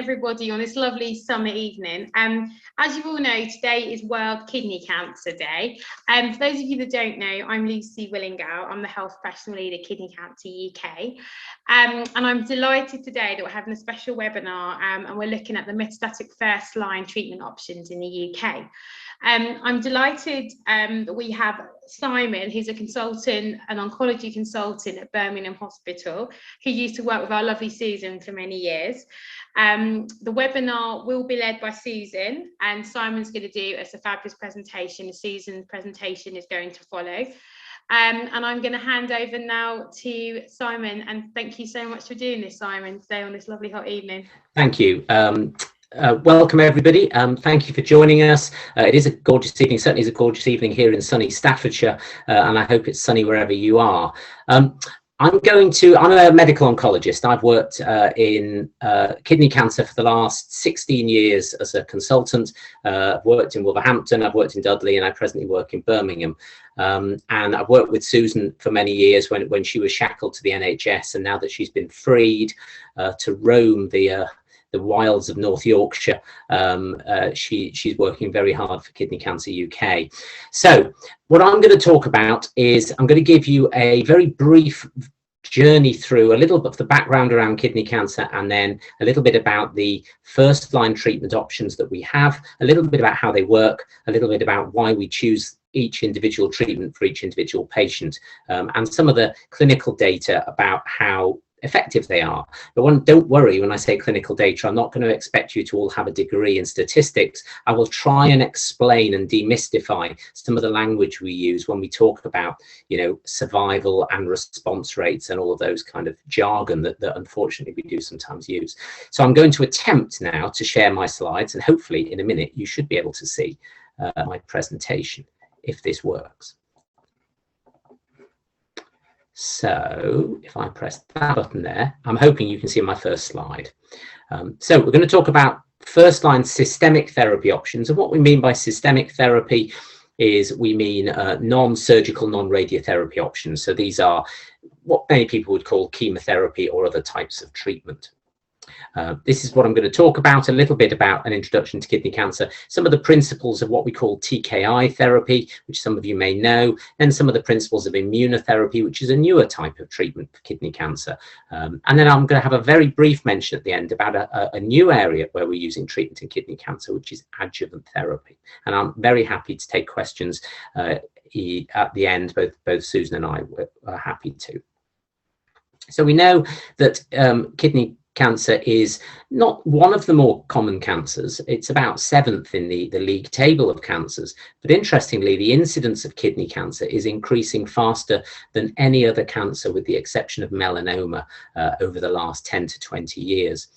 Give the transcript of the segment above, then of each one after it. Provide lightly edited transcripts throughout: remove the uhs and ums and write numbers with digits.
everybody on this lovely summer evening. As you all know, today is World Kidney Cancer Day. For those of you that don't know, I'm Lucy Willingall. I'm the Health Professional Lead at Kidney Cancer UK. And I'm delighted today that we're having a special webinar and we're looking at the metastatic first line treatment options in the UK. I'm delighted that we have Simon, who's a consultant, an oncology consultant at Birmingham Hospital, who used to work with our lovely Susan for many years. The webinar will be led by Susan, and Simon's going to do us a fabulous presentation. Susan's presentation is going to follow. And I'm going to hand over now to Simon, and thank you so much for doing this, Simon, today on this lovely hot evening. Thank you. Welcome everybody. Thank you for joining us. It is a gorgeous evening, certainly is a gorgeous evening here in sunny Staffordshire, and I hope it's sunny wherever you are. I'm a medical oncologist. I've worked in kidney cancer for the last 16 years as a consultant. I've worked in Wolverhampton, I've worked in Dudley, and I presently work in Birmingham. And I've worked with Susan for many years when she was shackled to the NHS, and now that she's been freed to roam the wilds of North Yorkshire, she's working very hard for Kidney Cancer UK. So what I'm going to talk about is I'm going to give you a very brief journey through a little bit of the background around kidney cancer, and then a little bit about the first line treatment options that we have, a little bit about how they work, a little bit about why we choose each individual treatment for each individual patient, and some of the clinical data about how effective they are. But don't worry when I say clinical data, I'm not going to expect you to all have a degree in statistics. I will try and explain and demystify some of the language we use when we talk about, survival and response rates and all of those kind of jargon that unfortunately we do sometimes use. So I'm going to attempt now to share my slides, and hopefully in a minute you should be able to see my presentation if this works. So if I press that button there, I'm hoping you can see my first slide. So we're going to talk about first line systemic therapy options. And what we mean by systemic therapy is we mean non-surgical, non-radiotherapy options. So these are what many people would call chemotherapy or other types of treatment. This is what I'm going to talk about, a little bit about an introduction to kidney cancer, some of the principles of what we call TKI therapy, which some of you may know, and some of the principles of immunotherapy, which is a newer type of treatment for kidney cancer. And then I'm going to have a very brief mention at the end about a new area where we're using treatment in kidney cancer, which is adjuvant therapy. And I'm very happy to take questions at the end. Both Susan and I are happy to. So we know that kidney cancer is not one of the more common cancers. It's about 7th in the league table of cancers. But interestingly, the incidence of kidney cancer is increasing faster than any other cancer, with the exception of melanoma, over the last 10 to 20 years.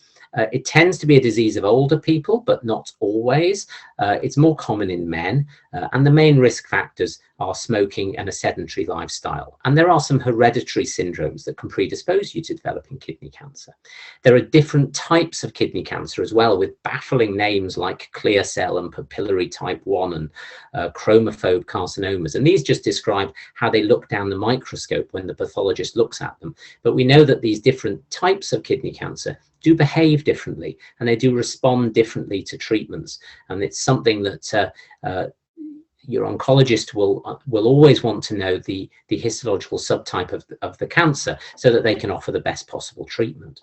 It tends to be a disease of older people, but not always. It's more common in men, and the main risk factors are smoking and a sedentary lifestyle. And there are some hereditary syndromes that can predispose you to developing kidney cancer. There are different types of kidney cancer as well, with baffling names like clear cell and papillary type 1 and chromophobe carcinomas. And these just describe how they look down the microscope when the pathologist looks at them. But we know that these different types of kidney cancer do behave differently, and they do respond differently to treatments. And it's something that your oncologist will always want to know the histological subtype of the cancer, so that they can offer the best possible treatment.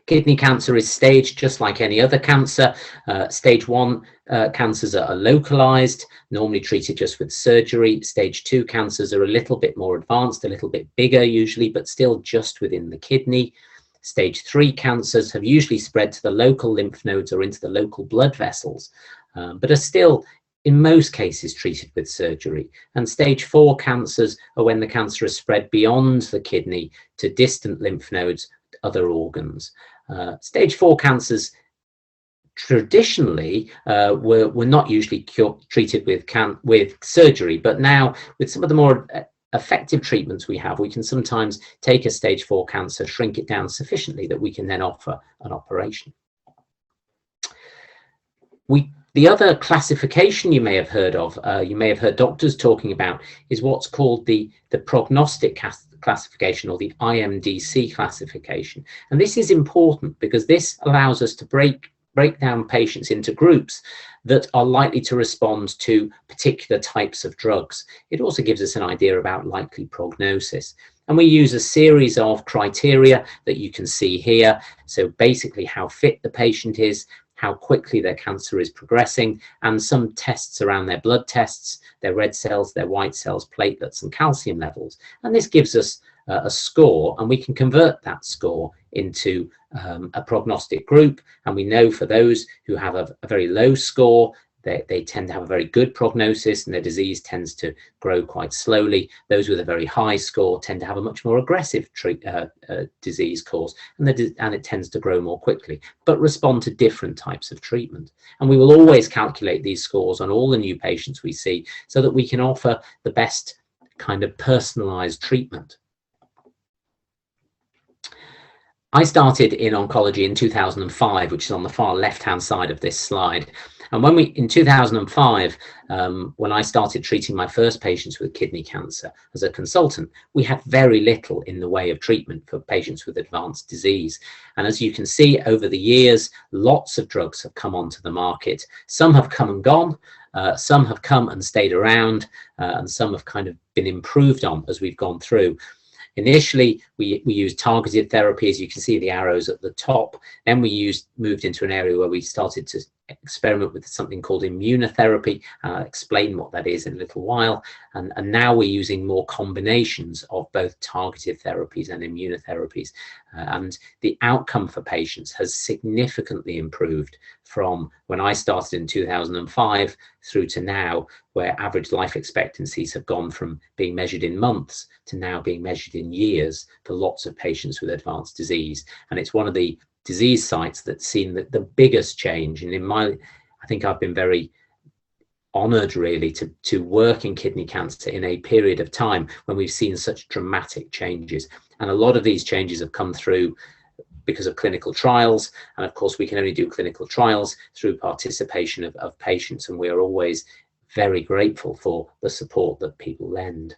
Kidney cancer is staged just like any other cancer. Stage 1 cancers are localized, normally treated just with surgery. Stage 2 cancers are a little bit more advanced, a little bit bigger usually, but still just within the kidney. Stage 3 cancers have usually spread to the local lymph nodes or into the local blood vessels, but are still in most cases treated with surgery. And stage 4 cancers are when the cancer has spread beyond the kidney to distant lymph nodes, other organs. Stage 4 cancers traditionally were not usually treated with surgery, but now with some of the more effective treatments we have, we can sometimes take a stage 4 cancer, shrink it down sufficiently that we can then offer an operation. We The other classification you may have heard of, you may have heard doctors talking about, is what's called the prognostic classification, or the IMDC classification. And this is important because this allows us to break down patients into groups that are likely to respond to particular types of drugs. It also gives us an idea about likely prognosis. And we use a series of criteria that you can see here. So basically how fit the patient is, how quickly their cancer is progressing, and some tests around their blood tests, their red cells, their white cells, platelets, and calcium levels. And this gives us a score, and we can convert that score into a prognostic group. And we know for those who have a very low score, they tend to have a very good prognosis, and their disease tends to grow quite slowly. Those with a very high score tend to have a much more aggressive disease course, and it tends to grow more quickly, but respond to different types of treatment. And we will always calculate these scores on all the new patients we see so that we can offer the best kind of personalized treatment. I started in oncology in 2005, which is on the far left-hand side of this slide. And in 2005, when I started treating my first patients with kidney cancer as a consultant, we had very little in the way of treatment for patients with advanced disease. And as you can see, over the years, lots of drugs have come onto the market. Some have come and gone, some have come and stayed around, and some have kind of been improved on as we've gone through. Initially, we used targeted therapy, as you can see the arrows at the top. Then we moved into an area where we started to experiment with something called immunotherapy. I'll explain what that is in a little while. And now we're using more combinations of both targeted therapies and immunotherapies. And the outcome for patients has significantly improved from when I started in 2005 through to now, where average life expectancies have gone from being measured in months to now being measured in years for lots of patients with advanced disease. And it's one of the disease sites that's seen the biggest change. And I think I've been very honored really to work in kidney cancer in a period of time when we've seen such dramatic changes. And a lot of these changes have come through because of clinical trials. And of course, we can only do clinical trials through participation of patients. And we are always very grateful for the support that people lend.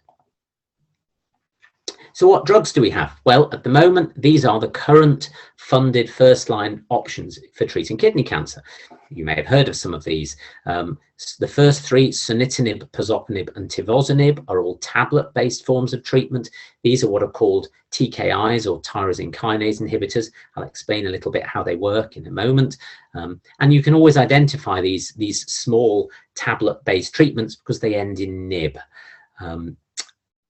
So what drugs do we have? Well, at the moment, these are the current funded first-line options for treating kidney cancer. You may have heard of some of these. The first three, sunitinib, pazopanib, and tivozanib, are all tablet-based forms of treatment. These are what are called TKIs, or tyrosine kinase inhibitors. I'll explain a little bit how they work in a moment. And you can always identify these small tablet-based treatments because they end in nib.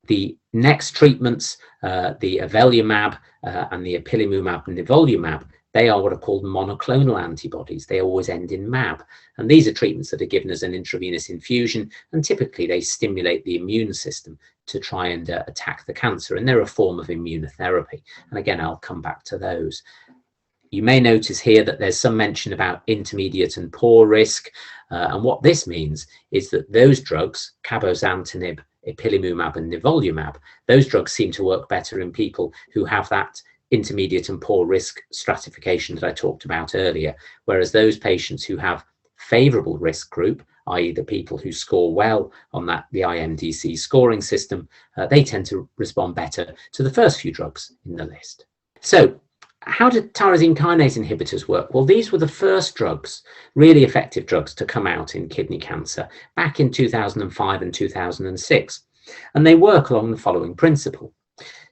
The next treatments, the avelumab and the ipilimumab and nivolumab, they are what are called monoclonal antibodies. They always end in mab. And these are treatments that are given as an intravenous infusion, and typically they stimulate the immune system to try and attack the cancer. And they're a form of immunotherapy. And again, I'll come back to those. You may notice here that there's some mention about intermediate and poor risk. And what this means is that those drugs, cabozantinib, ipilimumab and nivolumab, those drugs seem to work better in people who have that intermediate and poor risk stratification that I talked about earlier, whereas those patients who have favorable risk group, i.e. the people who score well on the IMDC scoring system, they tend to respond better to the first few drugs in the list. So how did tyrosine kinase inhibitors work? Well, these were the first drugs, really effective drugs, to come out in kidney cancer back in 2005 and 2006. And they work along the following principle.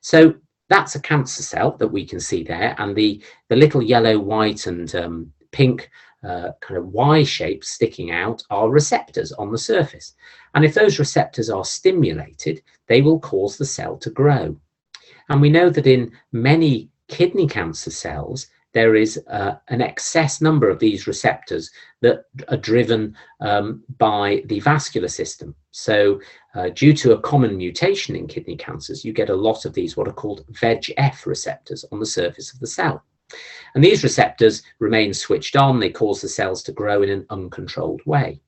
So that's a cancer cell that we can see there, and the little yellow, white and pink kind of Y shapes sticking out are receptors on the surface. And if those receptors are stimulated, they will cause the cell to grow. And we know that in many kidney cancer cells, there is an excess number of these receptors that are driven by the vascular system. So due to a common mutation in kidney cancers, you get a lot of these what are called VEGF receptors on the surface of the cell. And these receptors remain switched on. They cause the cells to grow in an uncontrolled way.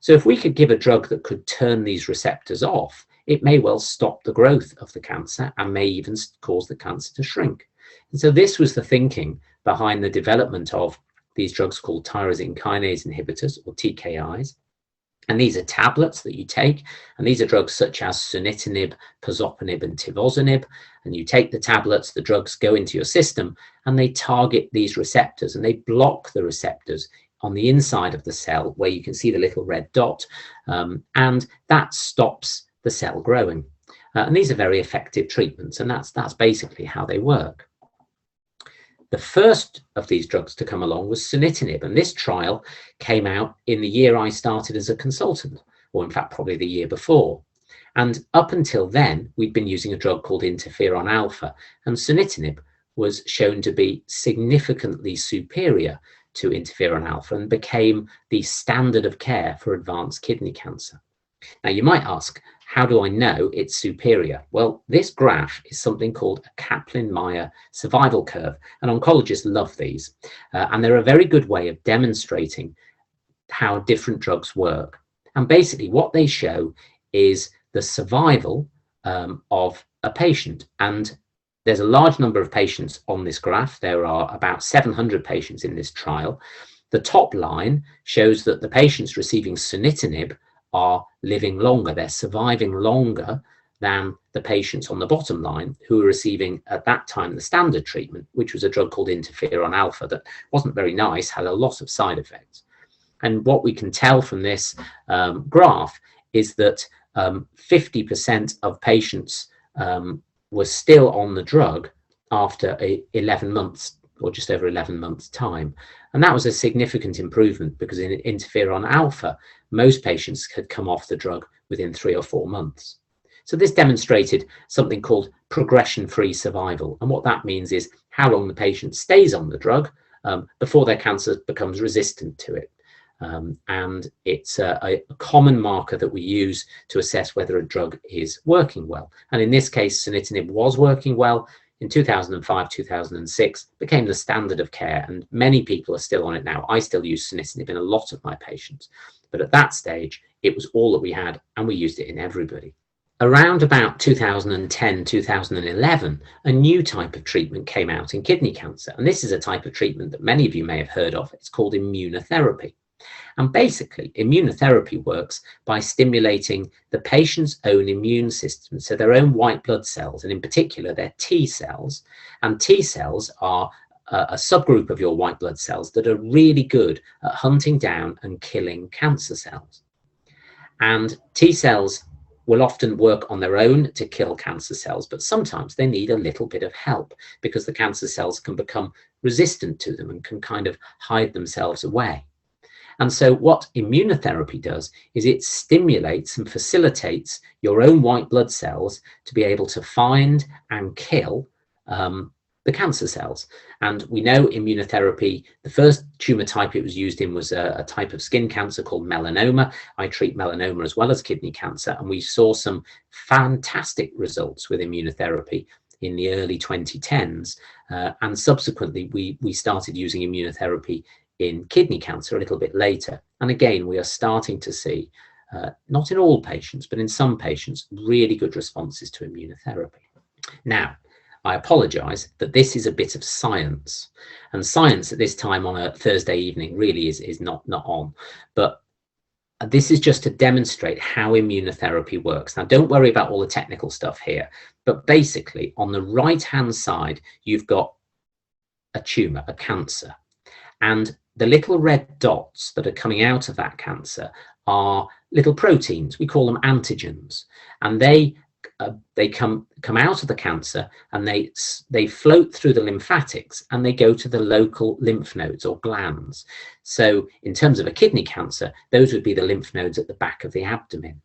So if we could give a drug that could turn these receptors off, it may well stop the growth of the cancer and may even cause the cancer to shrink. And so this was the thinking behind the development of these drugs called tyrosine kinase inhibitors, or TKIs. And these are tablets that you take, and these are drugs such as sunitinib, pazopanib, and tivozanib. And you take the tablets, the drugs go into your system, and they target these receptors, and they block the receptors on the inside of the cell where you can see the little red dot, and that stops the cell growing. And these are very effective treatments, and that's basically how they work. The first of these drugs to come along was sunitinib, and this trial came out in the year I started as a consultant, or in fact probably the year before. And up until then, we'd been using a drug called interferon alpha, and sunitinib was shown to be significantly superior to interferon alpha and became the standard of care for advanced kidney cancer. Now, you might ask, how do I know it's superior? Well, this graph is something called a Kaplan-Meier survival curve, and oncologists love these. And they're a very good way of demonstrating how different drugs work. And basically what they show is the survival of a patient. And there's a large number of patients on this graph. There are about 700 patients in this trial. The top line shows that the patients receiving sunitinib are living longer, they're surviving longer than the patients on the bottom line who were receiving at that time the standard treatment, which was a drug called interferon alpha that wasn't very nice, had a lot of side effects. And what we can tell from this graph is that 50% of patients were still on the drug after 11 months, or just over 11 months time. And that was a significant improvement, because in interferon alpha, most patients had come off the drug within 3 or 4 months. So this demonstrated something called progression-free survival. And what that means is how long the patient stays on the drug before their cancer becomes resistant to it. And it's a common marker that we use to assess whether a drug is working well. And in this case, sunitinib was working well. In 2005, 2006, became the standard of care, and many people are still on it now. I still use sunitinib in a lot of my patients, but at that stage, it was all that we had, and we used it in everybody. Around about 2010, 2011, a new type of treatment came out in kidney cancer, and this is a type of treatment that many of you may have heard of. It's called immunotherapy. And basically, immunotherapy works by stimulating the patient's own immune system, so their own white blood cells, and in particular, their T cells. And T cells are a subgroup of your white blood cells that are really good at hunting down and killing cancer cells. And T cells will often work on their own to kill cancer cells, but sometimes they need a little bit of help, because the cancer cells can become resistant to them and can kind of hide themselves away. And so what immunotherapy does is it stimulates and facilitates your own white blood cells to be able to find and kill the cancer cells. And we know immunotherapy, the first tumor type it was used in was a type of skin cancer called melanoma. I treat melanoma as well as kidney cancer, and we saw some fantastic results with immunotherapy in the early 2010s. And subsequently, we started using immunotherapy in kidney cancer a little bit later. And again, we are starting to see, not in all patients, but in some patients, really good responses to immunotherapy. Now, I apologize that this is a bit of science, and science at this time on a Thursday evening really is not on, but this is just to demonstrate how immunotherapy works. Now, don't worry about all the technical stuff here, but basically on the right-hand side, you've got a tumor, a cancer, and the little red dots that are coming out of that cancer are little proteins. We call them antigens, and they come out of the cancer, and they float through the lymphatics, and they go to the local lymph nodes or glands. So in terms of a kidney cancer, those would be the lymph nodes at the back of the abdomen.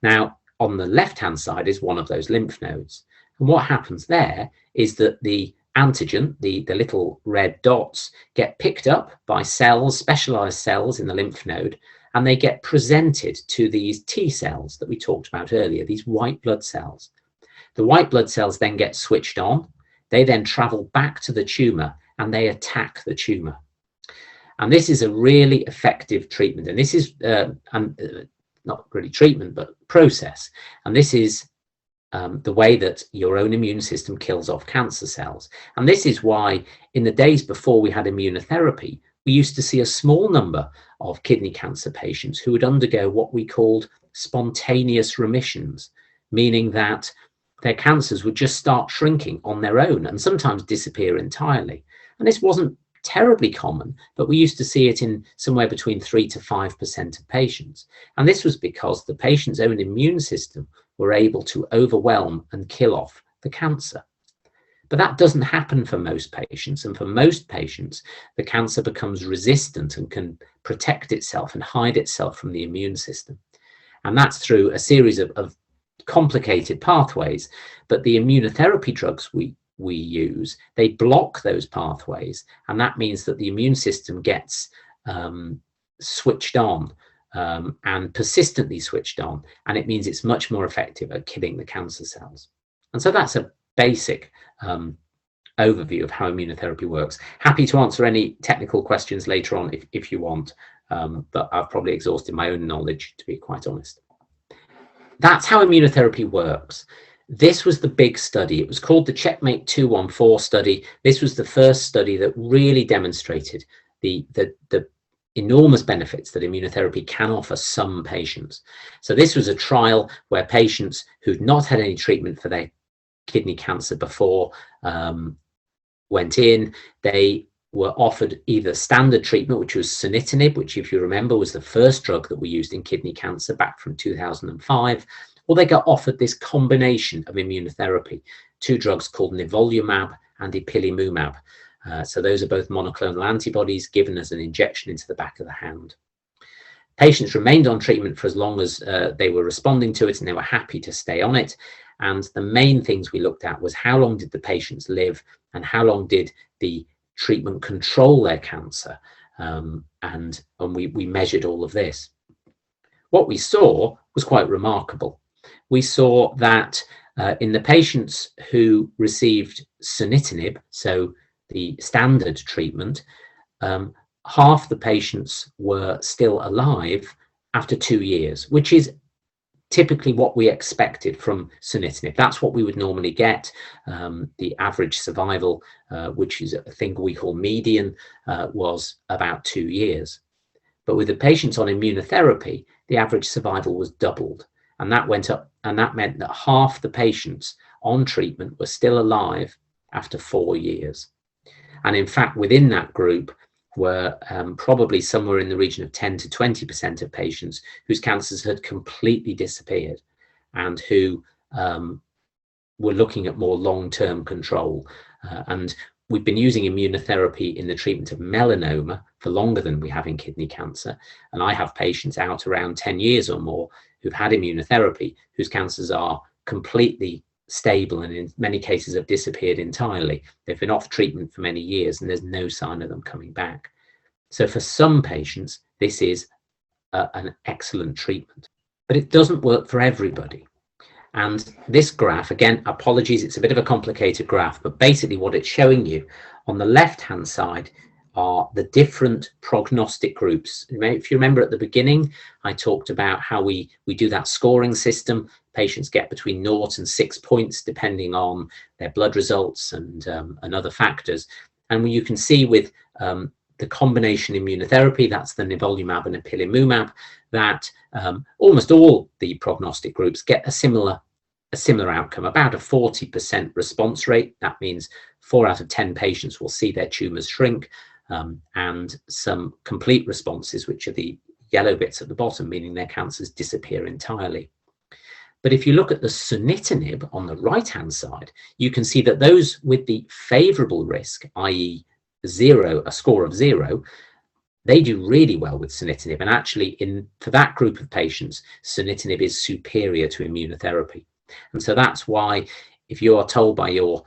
Now, on the left-hand side is one of those lymph nodes. And what happens there is that the antigen, the little red dots, get picked up by cells, specialized cells in the lymph node, and they get presented to these T cells that we talked about earlier, these white blood cells. The white blood cells then get switched on. They then travel back to the tumor, and they attack the tumor. And this is a really effective treatment. And this is not really treatment, but process. And this is the way that your own immune system kills off cancer cells. And this is why in the days before we had immunotherapy, we used to see a small number of kidney cancer patients who would undergo what we called spontaneous remissions, meaning that their cancers would just start shrinking on their own and sometimes disappear entirely. And this wasn't terribly common, but we used to see it in somewhere between 3 to 5% of patients. And this was because the patient's own immune system were able to overwhelm and kill off the cancer. But that doesn't happen for most patients. And for most patients, the cancer becomes resistant and can protect itself and hide itself from the immune system. And that's through a series of complicated pathways. But the immunotherapy drugs we use, they block those pathways. And that means that the immune system gets switched on and persistently switched on. And it means it's much more effective at killing the cancer cells. And so that's a basic overview of how immunotherapy works. Happy to answer any technical questions later on if you want, but I've probably exhausted my own knowledge, to be quite honest. That's how immunotherapy works. This was the big study. It was called the Checkmate 214 study. This was the first study that really demonstrated the enormous benefits that immunotherapy can offer some patients. So this was a trial where patients who'd not had any treatment for their kidney cancer before went in. They were offered either standard treatment, which was sunitinib, which, if you remember, was the first drug that we used in kidney cancer back from 2005, or they got offered this combination of immunotherapy, 2 drugs called nivolumab and ipilimumab. So those are both monoclonal antibodies given as an injection into the back of the hand. Patients remained on treatment for as long as they were responding to it, and they were happy to stay on it. And the main things we looked at was how long did the patients live and how long did the treatment control their cancer. And we measured all of this. What we saw was quite remarkable. We saw that in the patients who received sunitinib, so the standard treatment, half the patients were still alive after 2 years, which is typically what we expected from sunitinib. That's what we would normally get. The average survival, which is a thing we call median, was about 2 years. But with the patients on immunotherapy, the average survival was doubled. And that went up, and that meant that half the patients on treatment were still alive after 4 years. And in fact, within that group were probably somewhere in the region of 10 to 20% of patients whose cancers had completely disappeared and who were looking at more long-term control. And we've been using immunotherapy in the treatment of melanoma for longer than we have in kidney cancer. And I have patients out around 10 years or more who've had immunotherapy, whose cancers are completely stable and in many cases have disappeared entirely. They've been off treatment for many years and there's no sign of them coming back. So for some patients, this is an excellent treatment, but it doesn't work for everybody. And this graph, again, apologies, it's a bit of a complicated graph, but basically what it's showing you on the left-hand side are the different prognostic groups. If you remember at the beginning, I talked about how we do that scoring system. Patients get between 0 and 6 points, depending on their blood results and other factors. And you can see with the combination immunotherapy, that's the nivolumab and ipilimumab, that almost all the prognostic groups get a similar outcome, about a 40% response rate. That means 4 out of 10 patients will see their tumors shrink, and some complete responses, which are the yellow bits at the bottom, meaning their cancers disappear entirely. But if you look at the sunitinib on the right-hand side, you can see that those with the favorable risk, i.e. a score of 0, they do really well with sunitinib. And actually, for that group of patients, sunitinib is superior to immunotherapy. And so that's why if you are told by your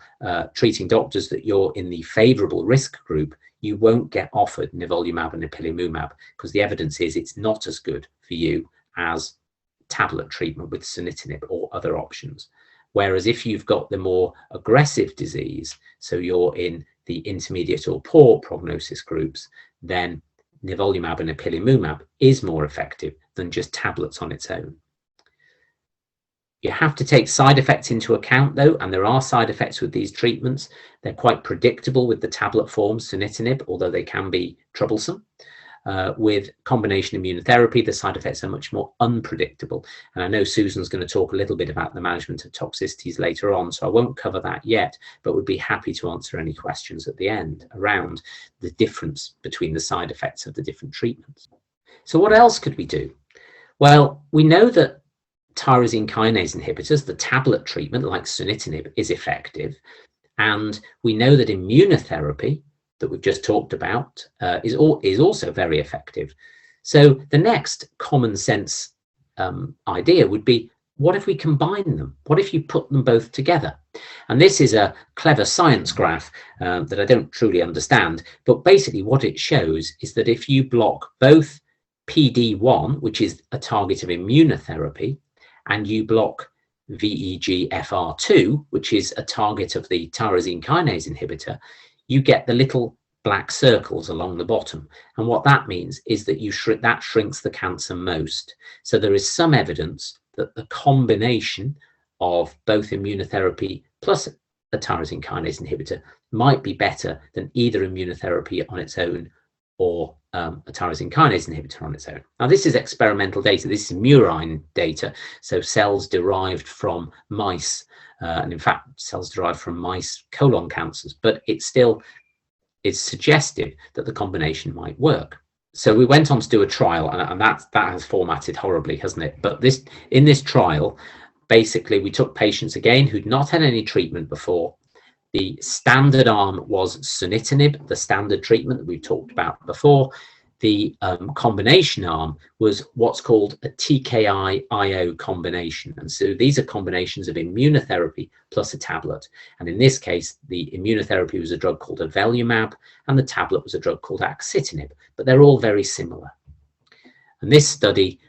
treating doctors that you're in the favorable risk group, you won't get offered nivolumab and ipilimumab, because the evidence is it's not as good for you as tablet treatment with sunitinib or other options. Whereas if you've got the more aggressive disease, so you're in the intermediate or poor prognosis groups, then nivolumab and ipilimumab is more effective than just tablets on its own. You have to take side effects into account, though, and there are side effects with these treatments. They're quite predictable with the tablet form, sunitinib, although they can be troublesome. With combination immunotherapy, the side effects are much more unpredictable. And I know Susan's going to talk a little bit about the management of toxicities later on, so I won't cover that yet, but would be happy to answer any questions at the end around the difference between the side effects of the different treatments. So what else could we do? Well, we know that tyrosine kinase inhibitors, the tablet treatment like sunitinib, is effective. And we know that immunotherapy that we've just talked about is also very effective. So the next common sense idea would be, what if we combine them? What if you put them both together? And this is a clever science graph that I don't truly understand, but basically what it shows is that if you block both PD-1, which is a target of immunotherapy, and you block VEGFR2, which is a target of the tyrosine kinase inhibitor, you get the little black circles along the bottom. And what that means is that that shrinks the cancer most. So there is some evidence that the combination of both immunotherapy plus a tyrosine kinase inhibitor might be better than either immunotherapy on its own or a tyrosine kinase inhibitor on its own. Now, this is experimental data. This is murine data, so cells derived from mice, and in fact, cells derived from mice colon cancers, but it still is suggestive that the combination might work. So we went on to do a trial, and that has formatted horribly, hasn't it? But in this trial, basically, we took patients again who'd not had any treatment before. The standard arm was sunitinib, the standard treatment that we've talked about before. The combination arm was what's called a TKI-IO combination. And so these are combinations of immunotherapy plus a tablet. And in this case, the immunotherapy was a drug called avelumab, and the tablet was a drug called axitinib. But they're all very similar. And this study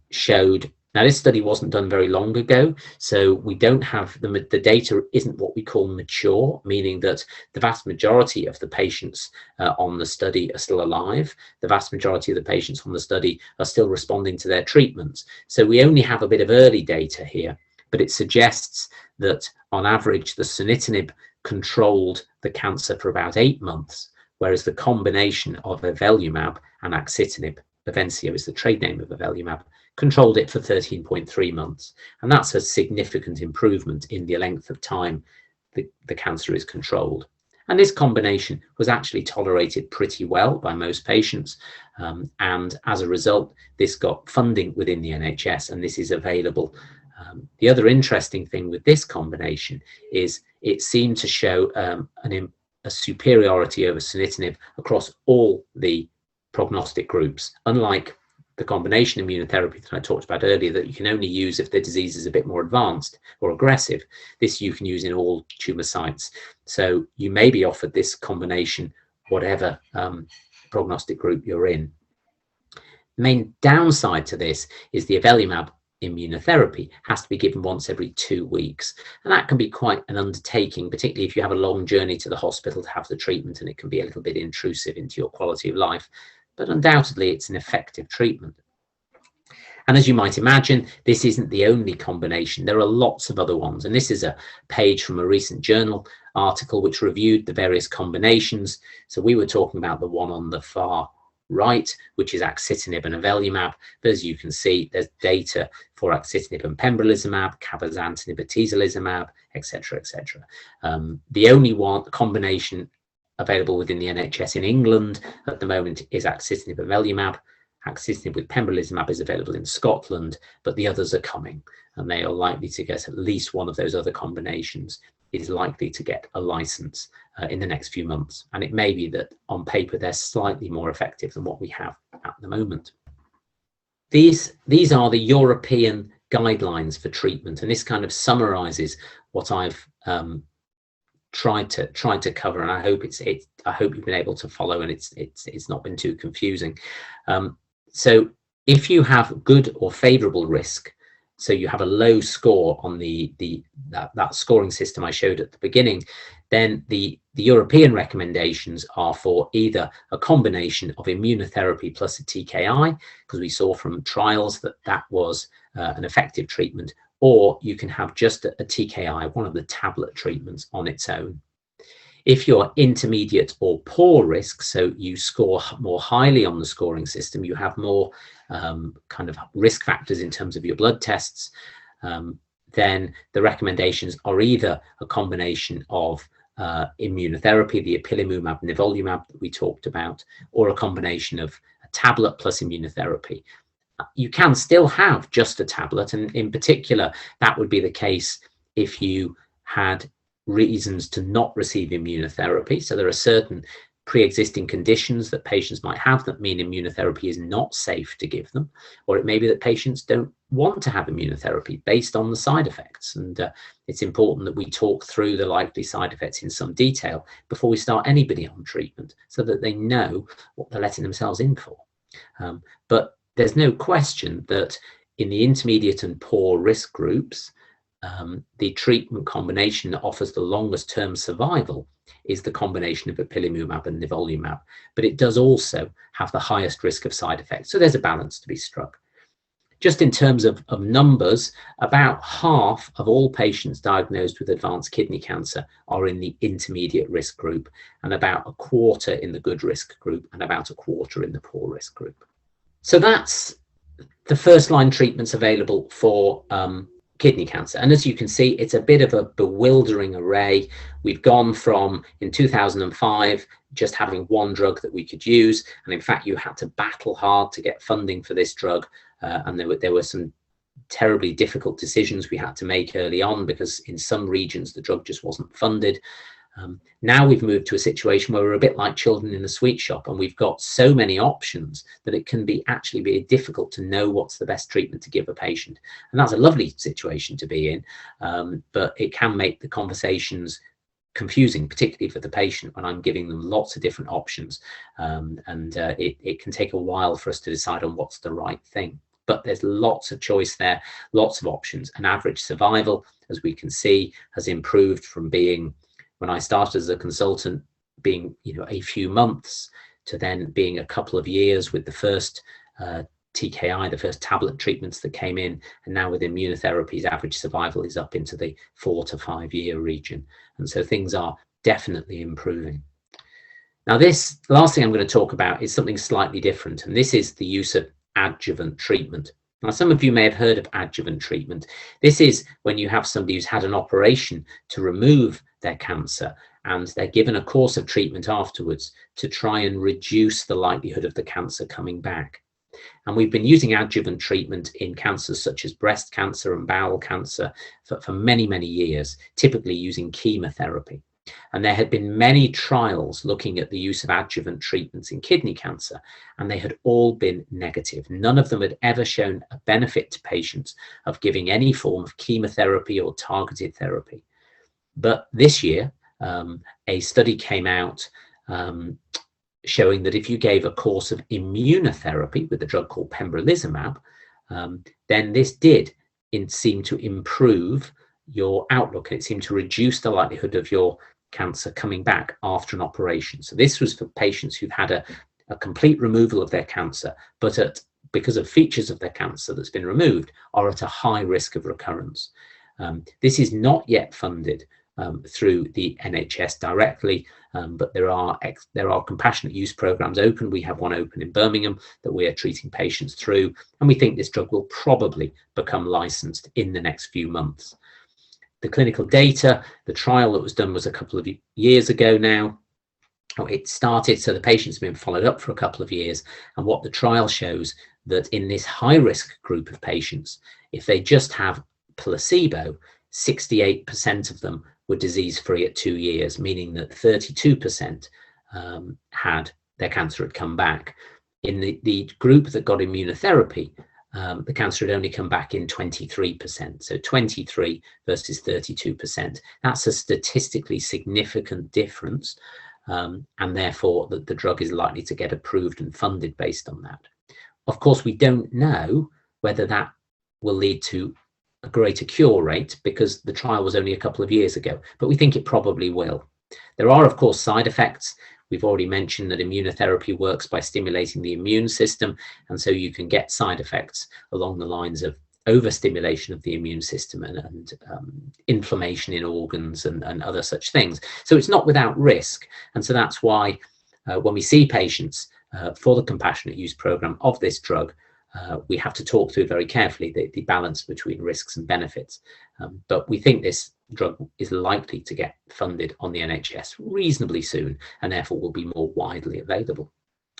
showed. Now, this study wasn't done very long ago, so we don't have the data isn't what we call mature, meaning that the vast majority of the patients on the study are still alive. The vast majority of the patients on the study are still responding to their treatments. So we only have a bit of early data here, but it suggests that on average, the sunitinib controlled the cancer for about 8 months, whereas the combination of avelumab and axitinib, Bavencio is the trade name of avelumab, controlled it for 13.3 months. And that's a significant improvement in the length of time the cancer is controlled. And this combination was actually tolerated pretty well by most patients. And as a result, this got funding within the NHS, and this is available. The other interesting thing with this combination is it seemed to show a superiority over sunitinib across all the prognostic groups, unlike the combination immunotherapy that I talked about earlier that you can only use if the disease is a bit more advanced or aggressive. This you can use in all tumor sites. So you may be offered this combination, whatever prognostic group you're in. The main downside to this is the avelumab immunotherapy has to be given once every 2 weeks. And that can be quite an undertaking, particularly if you have a long journey to the hospital to have the treatment, and it can be a little bit intrusive into your quality of life. But undoubtedly, it's an effective treatment. And as you might imagine, this isn't the only combination. There are lots of other ones. And this is a page from a recent journal article which reviewed the various combinations. So we were talking about the one on the far right, which is axitinib and avelumab. But as you can see, there's data for axitinib and pembrolizumab, cabozantinib, atezolizumab, etc., etc. The only one combination available within the NHS in England at the moment is axitinib avelumab. Axitinib with pembrolizumab is available in Scotland, but the others are coming, and they are likely to get at least one of those other combinations is likely to get a license in the next few months. And it may be that on paper they're slightly more effective than what we have at the moment. These are the European guidelines for treatment, and this kind of summarizes what I've tried to cover, and I hope you've been able to follow, and it's not been too confusing. So if you have good or favorable risk, so you have a low score on that scoring system I showed at the beginning, then the European recommendations are for either a combination of immunotherapy plus a TKI, because we saw from trials that was an effective treatment, or you can have just a TKI, one of the tablet treatments on its own. If you're intermediate or poor risk, so you score more highly on the scoring system, you have more kind of risk factors in terms of your blood tests, then the recommendations are either a combination of immunotherapy, the ipilimumab, nivolumab that we talked about, or a combination of a tablet plus immunotherapy. You can still have just a tablet, and in particular, that would be the case if you had reasons to not receive immunotherapy. So there are certain pre-existing conditions that patients might have that mean immunotherapy is not safe to give them, or it may be that patients don't want to have immunotherapy based on the side effects. And it's important that we talk through the likely side effects in some detail before we start anybody on treatment, so that they know what they're letting themselves in for. But there's no question that in the intermediate and poor risk groups, the treatment combination that offers the longest term survival is the combination of ipilimumab and nivolumab, but it does also have the highest risk of side effects. So there's a balance to be struck. Just in terms of numbers, about half of all patients diagnosed with advanced kidney cancer are in the intermediate risk group, and about a quarter in the good risk group, and about a quarter in the poor risk group. So that's the first line treatments available for kidney cancer. And as you can see, it's a bit of a bewildering array. We've gone from, in 2005, just having one drug that we could use. And in fact, you had to battle hard to get funding for this drug. And there were some terribly difficult decisions we had to make early on, because in some regions, the drug just wasn't funded. Now we've moved to a situation where we're a bit like children in a sweet shop, and we've got so many options that it can actually be difficult to know what's the best treatment to give a patient. And that's a lovely situation to be in, but it can make the conversations confusing, particularly for the patient, when I'm giving them lots of different options. It can take a while for us to decide on what's the right thing. But there's lots of choice there, lots of options. And average survival, as we can see, has improved from being, when I started as a consultant, being a few months, to then being a couple of years with the first TKI, the first tablet treatments that came in. And now with immunotherapies, average survival is up into the 4 to 5 year region. And so things are definitely improving. Now, this last thing I'm going to talk about is something slightly different, and this is the use of adjuvant treatment. Now, some of you may have heard of adjuvant treatment. This is when you have somebody who's had an operation to remove their cancer, and they're given a course of treatment afterwards to try and reduce the likelihood of the cancer coming back. And we've been using adjuvant treatment in cancers such as breast cancer and bowel cancer for many, many years, typically using chemotherapy. And there had been many trials looking at the use of adjuvant treatments in kidney cancer, and they had all been negative. None of them had ever shown a benefit to patients of giving any form of chemotherapy or targeted therapy. But this year, a study came out showing that if you gave a course of immunotherapy with a drug called pembrolizumab, then this did seem to improve your outlook, and it seemed to reduce the likelihood of your cancer coming back after an operation. So this was for patients who've had a complete removal of their cancer, but because of features of their cancer that's been removed, are at a high risk of recurrence. This is not yet funded through the NHS directly, but there are compassionate use programs open. We have one open in Birmingham that we are treating patients through, and we think this drug will probably become licensed in the next few months. The clinical data, the trial that was done was a couple of years ago now. It started, so the patients have been followed up for a couple of years, and what the trial shows, that in this high risk group of patients, if they just have placebo, 68% of them were disease-free at 2 years, meaning that 32% had their cancer had come back. In the group that got immunotherapy, the cancer had only come back in 23%. So 23 versus 32%. That's a statistically significant difference, and therefore the drug is likely to get approved and funded based on that. Of course, we don't know whether that will lead to a greater cure rate, because the trial was only a couple of years ago, but we think it probably will. There are, of course, side effects. We've already mentioned that immunotherapy works by stimulating the immune system, and so you can get side effects along the lines of overstimulation of the immune system and inflammation in organs and other such things. So it's not without risk. And so that's why when we see patients for the compassionate use program of this drug, we have to talk through very carefully the balance between risks and benefits. But we think this drug is likely to get funded on the NHS reasonably soon, and therefore will be more widely available.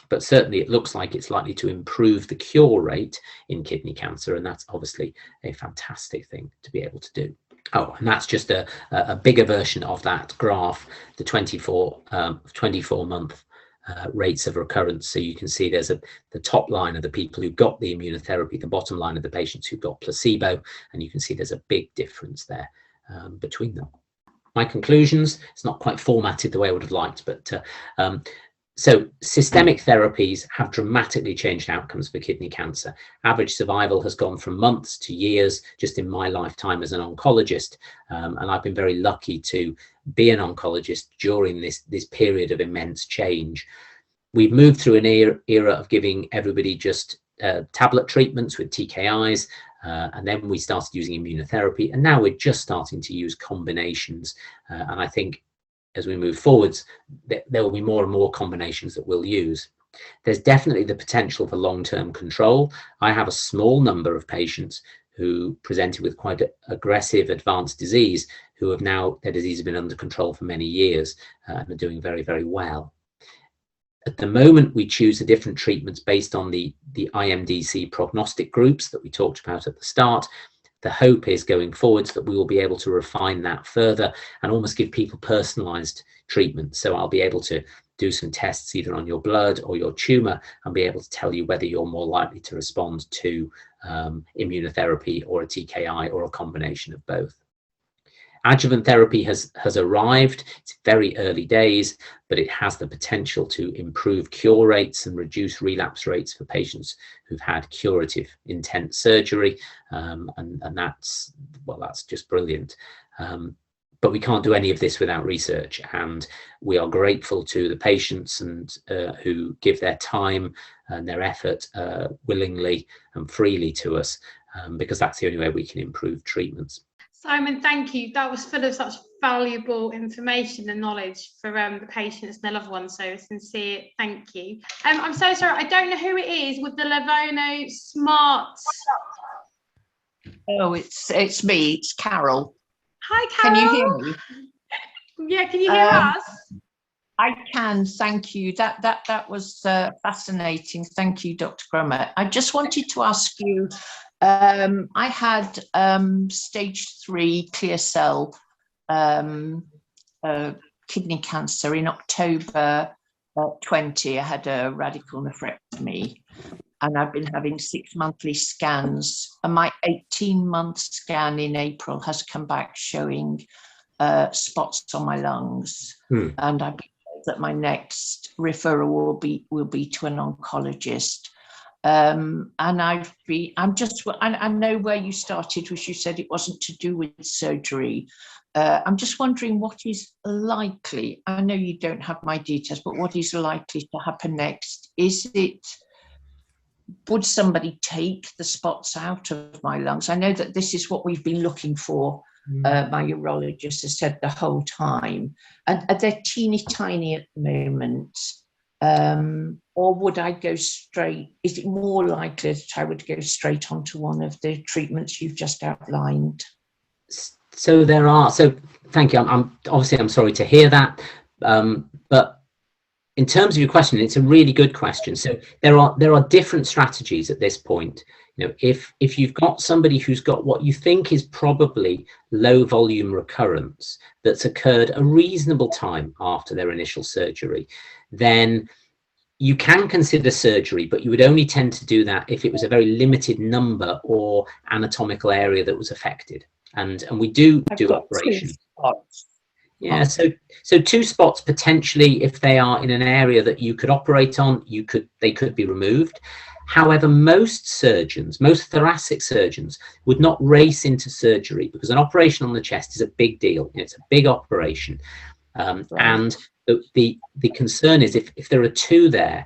But certainly it looks like it's likely to improve the cure rate in kidney cancer, and that's obviously a fantastic thing to be able to do. Oh, and that's just a bigger version of that graph, the 24-month rates of recurrence. So you can see there's the top line of the people who got the immunotherapy, the bottom line of the patients who got placebo, and you can see there's a big difference there between them. My conclusions, it's not quite formatted the way I would have liked, but so systemic therapies have dramatically changed outcomes for kidney cancer. Average survival has gone from months to years just in my lifetime as an oncologist, and I've been very lucky to be an oncologist during this period of immense change. We've moved through an era of giving everybody just tablet treatments with TKIs, and then we started using immunotherapy, and now we're just starting to use combinations, and I think as we move forwards, there will be more and more combinations that we'll use. There's definitely the potential for long-term control. I have a small number of patients who presented with quite aggressive advanced disease who have now, their disease has been under control for many years and are doing very, very well. At the moment, we choose the different treatments based on the IMDC prognostic groups that we talked about at the start. The hope is going forwards that we will be able to refine that further and almost give people personalized treatment. So I'll be able to do some tests either on your blood or your tumor and be able to tell you whether you're more likely to respond to immunotherapy or a TKI or a combination of both. Adjuvant therapy has arrived. It's very early days, but it has the potential to improve cure rates and reduce relapse rates for patients who've had curative intent surgery, and that's just brilliant. But we can't do any of this without research, and we are grateful to the patients and who give their time and their effort willingly and freely to us, because that's the only way we can improve treatments. Simon, thank you. That was full of such valuable information and knowledge for the patients and their loved ones. So sincere thank you. I'm so sorry, I don't know who it is with the Livono Smart. Oh, it's me. It's Carol. Hi, Carol. Can you hear me? Yeah, can you hear us? I can, thank you. That was fascinating. Thank you, Dr. Grumett. I just wanted to ask you, I had stage 3 clear cell kidney cancer in October 20. I had a radical nephrectomy, and I've been having 6 monthly scans, and my 18-month scan in April has come back showing spots on my lungs, and I've been told that my next referral will be to an oncologist. And I know where you started, which you said it wasn't to do with surgery. I'm just wondering what is likely. I know you don't have my details, but what is likely to happen next? Would somebody take the spots out of my lungs? I know that this is what we've been looking for. My urologist has said the whole time. And they're teeny tiny at the moment. Or would I go straight? Is it more likely that I would go straight onto one of the treatments you've just outlined? So thank you. I'm sorry to hear that. But in terms of your question, it's a really good question. So there are different strategies at this point. You know, if you've got somebody who's got what you think is probably low volume recurrence that's occurred a reasonable time after their initial surgery, then you can consider surgery, but you would only tend to do that if it was a very limited number or anatomical area that was affected. And we do operations. Yeah, so 2 spots potentially, if they are in an area that you could operate on, they could be removed. However, most thoracic surgeons would not race into surgery because an operation on the chest is a big deal. It's a big operation. Right. And the concern is if there are 2 there,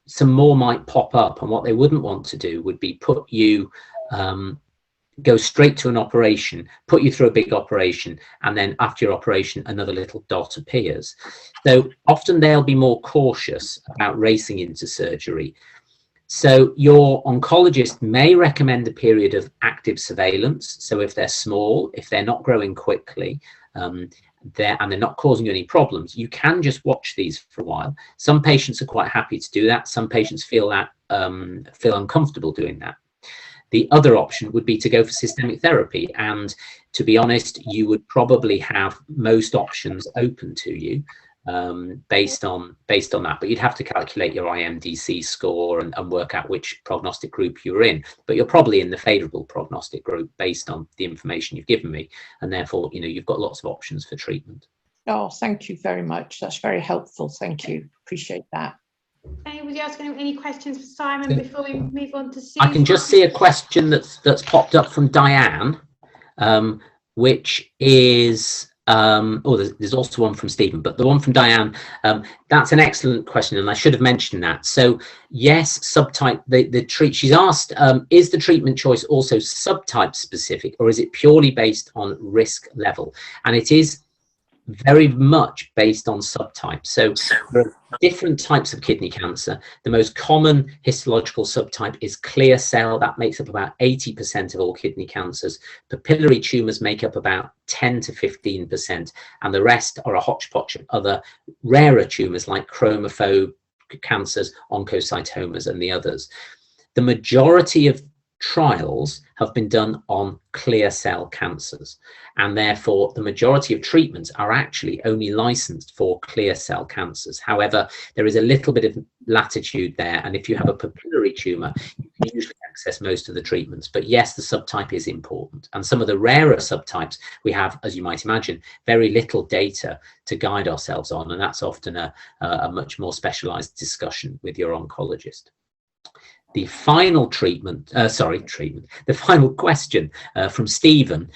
some more might pop up, and what they wouldn't want to do would be put you go straight to an operation, put you through a big operation, and then after your operation, another little dot appears. So often they'll be more cautious about racing into surgery. So your oncologist may recommend a period of active surveillance. So if they're small, if they're not growing quickly, and they're not causing you any problems, you can just watch these for a while. Some patients are quite happy to do that. Some patients feel uncomfortable doing that. The other option would be to go for systemic therapy, and to be honest, you would probably have most options open to you based on that, but you'd have to calculate your IMDC score and work out which prognostic group you're in. But you're probably in the favourable prognostic group based on the information you've given me, and therefore, you know, you've got lots of options for treatment. Oh, thank you very much. That's very helpful. Thank you. Appreciate that. Anybody else got any questions for Simon before we move on to Susan? I can just see a question that's popped up from Diane, which is there's also one from Stephen, but the one from Diane, that's an excellent question, and I should have mentioned that. So yes, subtype, she's asked, is the treatment choice also subtype specific, or is it purely based on risk level? And it is very much based on subtype. So there are different types of kidney cancer. The most common histological subtype is clear cell. That makes up about 80% of all kidney cancers. Papillary tumours make up about 10 to 15%, and the rest are a hodgepodge of other rarer tumours like chromophobe cancers, oncocytomas, and the others. The majority of trials have been done on clear cell cancers, and therefore the majority of treatments are actually only licensed for clear cell cancers. However, there is a little bit of latitude there, and if you have a papillary tumor, you can usually access most of the treatments. But yes, the subtype is important, and some of the rarer subtypes we have, as you might imagine, very little data to guide ourselves on, and that's often a much more specialized discussion with your oncologist. The final the final question from Stephen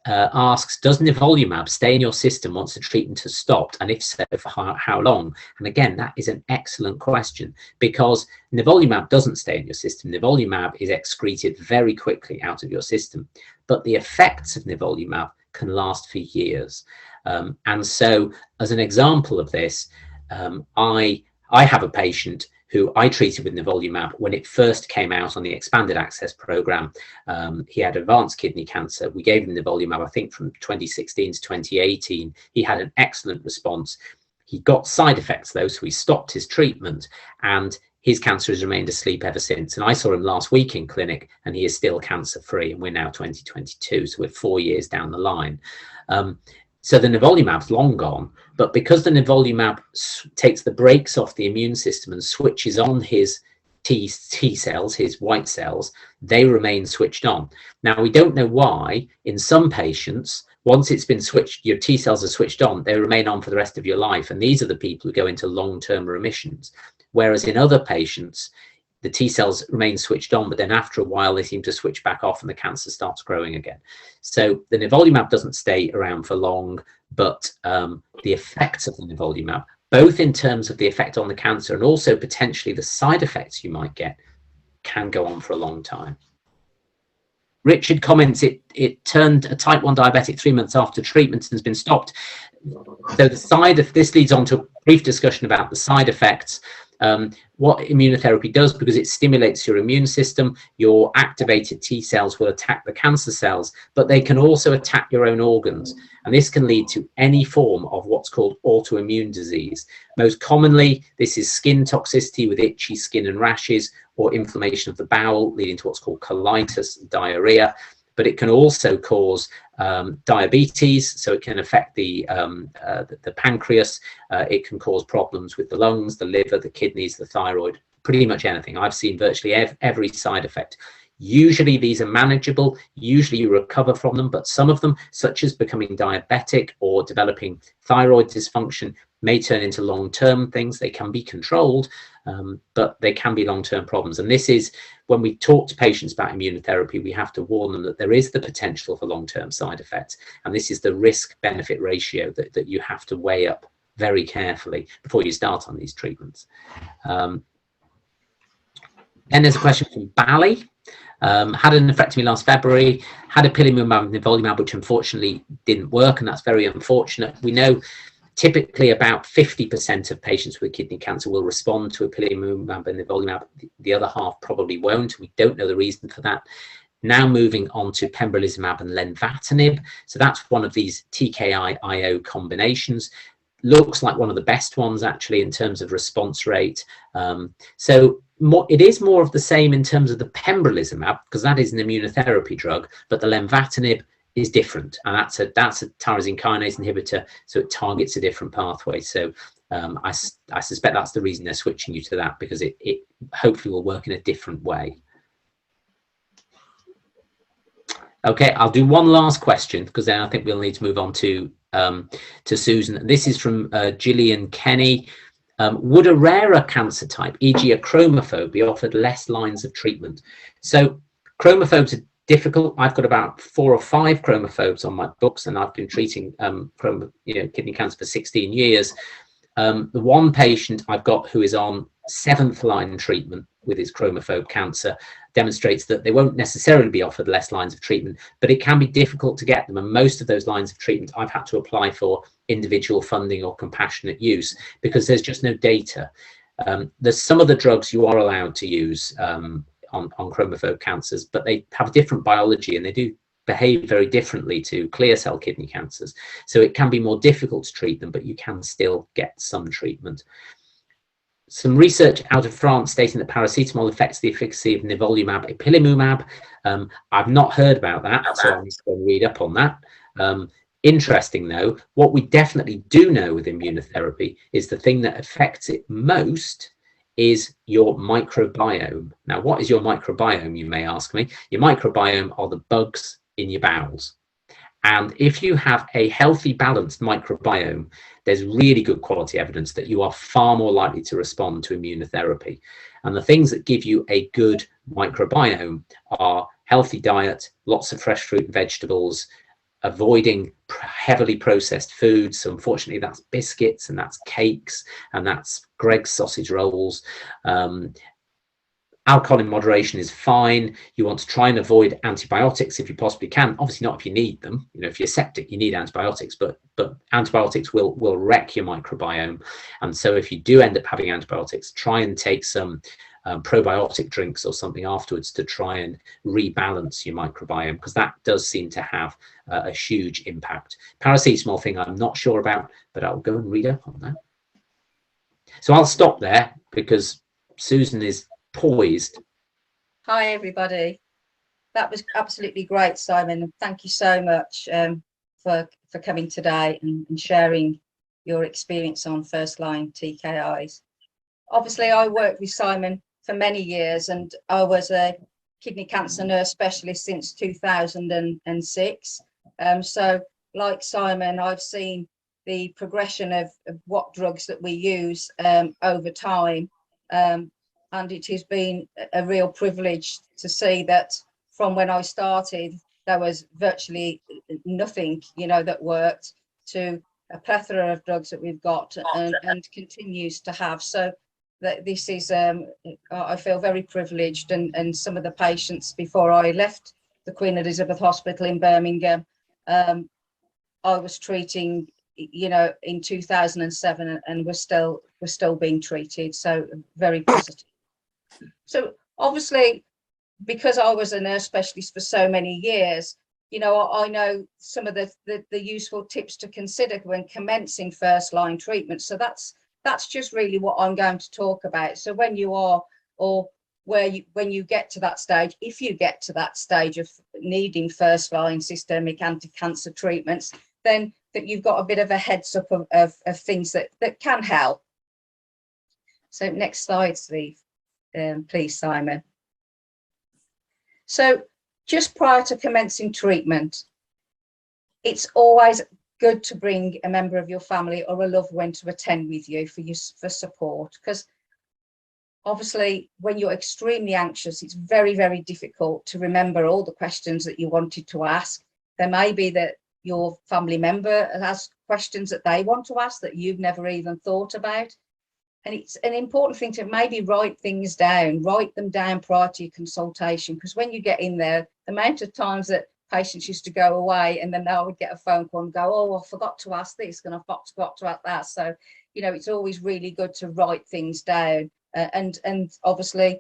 asks, does nivolumab stay in your system once the treatment has stopped, and if so, for how long? And again, that is an excellent question, because nivolumab doesn't stay in your system. Nivolumab is excreted very quickly out of your system, but the effects of nivolumab can last for years. And so, as an example of this, I have a patient who I treated with nivolumab when it first came out on the expanded access program. He had advanced kidney cancer. We gave him nivolumab, I think, from 2016 to 2018. He had an excellent response. He got side effects though, so he stopped his treatment, and his cancer has remained asleep ever since. And I saw him last week in clinic, and he is still cancer free, and we're now 2022, so we're 4 years down the line. So the nivolumab's long gone, but because the nivolumab takes the brakes off the immune system and switches on his T cells, his white cells, they remain switched on. Now, we don't know why in some patients, once it's been switched, your T cells are switched on, they remain on for the rest of your life. And these are the people who go into long-term remissions. Whereas in other patients, the T cells remain switched on, but then after a while, they seem to switch back off and the cancer starts growing again. So the nivolumab doesn't stay around for long, but the effects of the nivolumab, both in terms of the effect on the cancer and also potentially the side effects you might get, can go on for a long time. Richard comments, it turned a type 1 diabetic 3 months after treatment and has been stopped. So this leads on to a brief discussion about the side effects. What immunotherapy does, because it stimulates your immune system, your activated T cells will attack the cancer cells, but they can also attack your own organs. And this can lead to any form of what's called autoimmune disease. Most commonly, this is skin toxicity with itchy skin and rashes, or inflammation of the bowel, leading to what's called colitis and diarrhea. But it can also cause diabetes, so it can affect the pancreas. It can cause problems with the lungs, the liver, the kidneys, the thyroid, pretty much anything. I've seen virtually every side effect. Usually these are manageable, usually you recover from them, but some of them, such as becoming diabetic or developing thyroid dysfunction, may turn into long-term things. They can be controlled, but they can be long-term problems. And this is, when we talk to patients about immunotherapy, we have to warn them that there is the potential for long-term side effects. And this is the risk-benefit ratio that you have to weigh up very carefully before you start on these treatments. Then there's a question from Bally. Had an nephrectomy last February, had ipilimumab and nivolumab, which unfortunately didn't work, and that's very unfortunate. We know typically about 50% of patients with kidney cancer will respond to ipilimumab and nivolumab. The other half probably won't. We don't know the reason for that. Now moving on to pembrolizumab and lenvatinib. So that's one of these TKI-IO combinations. Looks like one of the best ones actually in terms of response rate. It is more of the same in terms of the pembrolizumab, because that is an immunotherapy drug, but the lenvatinib is different, and that's a tyrosine kinase inhibitor, so it targets a different pathway. So I suspect that's the reason they're switching you to that, because it hopefully will work in a different way. Okay, I'll do one last question, because then I think we'll need to move on to Susan. This is from Gillian Kenny. Would a rarer cancer type, e.g. a chromophobe, be offered less lines of treatment? So chromophobes are difficult. I've got about 4 or 5 chromophobes on my books, and I've been treating kidney cancer for 16 years. The one patient I've got who is on 7th line treatment with his chromophobe cancer demonstrates that they won't necessarily be offered less lines of treatment, but it can be difficult to get them. And most of those lines of treatment I've had to apply for individual funding or compassionate use, because there's just no data. There's some of the drugs you are allowed to use on chromophobe cancers, but they have different biology and they do behave very differently to clear cell kidney cancers. So it can be more difficult to treat them, but you can still get some treatment. Some research out of France stating that paracetamol affects the efficacy of nivolumab, ipilimumab. I've not heard about that, so I'm just going to read up on that. Interesting though, what we definitely do know with immunotherapy is the thing that affects it most is your microbiome. Now, what is your microbiome, you may ask me? Your microbiome are the bugs in your bowels. And if you have a healthy, balanced microbiome, there's really good quality evidence that you are far more likely to respond to immunotherapy. And the things that give you a good microbiome are healthy diet, lots of fresh fruit and vegetables, avoiding heavily processed foods. So unfortunately, that's biscuits and that's cakes and that's Greg's sausage rolls. Alcohol in moderation is fine. You want to try and avoid antibiotics if you possibly can. Obviously not if you need them. You know, if you're septic, you need antibiotics, but antibiotics will wreck your microbiome. And so if you do end up having antibiotics, try and take some probiotic drinks or something afterwards to try and rebalance your microbiome, because that does seem to have a huge impact. Paracetamol thing I'm not sure about, but I'll go and read up on that. So I'll stop there because Susan is poised. Hi everybody, that was absolutely great, Simon. Thank you so much for coming today and sharing your experience on first line TKIs. Obviously I worked with Simon for many years and I was a kidney cancer nurse specialist since 2006. So like Simon, I've seen the progression of what drugs that we use over time. And it has been a real privilege to see that from when I started, there was virtually nothing, that worked, to a plethora of drugs that we've got and continues to have. So that this is, I feel very privileged. And some of the patients before I left the Queen Elizabeth Hospital in Birmingham, I was treating, in 2007, and we're still being treated. So very positive. So obviously, because I was a nurse specialist for so many years, I know some of the useful tips to consider when commencing first line treatment. So that's just really what I'm going to talk about. So when you are, or when you get to that stage, if you get to that stage of needing first line systemic anti-cancer treatments, then that you've got a bit of a heads up of things that can help. So next slide, Steve. Please, Simon. So just prior to commencing treatment, it's always good to bring a member of your family or a loved one to attend with you for support, because obviously when you're extremely anxious, it's very, very difficult to remember all the questions that you wanted to ask. There may be that your family member has questions that they want to ask that you've never even thought about. And it's an important thing to maybe write things down, write them down prior to your consultation, because when you get in there, the amount of times that patients used to go away and then they would get a phone call and go, oh, I forgot to ask this and I forgot to ask that. So, you know, it's always really good to write things down and obviously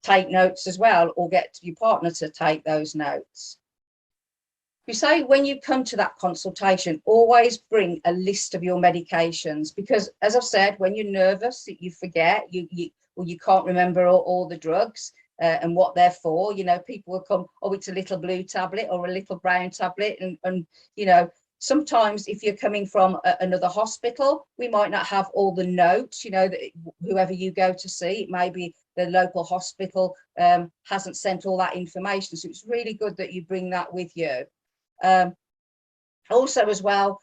take notes as well, or get your partner to take those notes. We say when you come to that consultation, always bring a list of your medications, because as I've said, when you're nervous, you forget, you can't remember all the drugs and what they're for. You know, people will come, oh, it's a little blue tablet or a little brown tablet. And you know, sometimes if you're coming from another hospital, we might not have all the notes, you know, that whoever you go to see, it may be the local hospital hasn't sent all that information. So it's really good that you bring that with you. Also as well,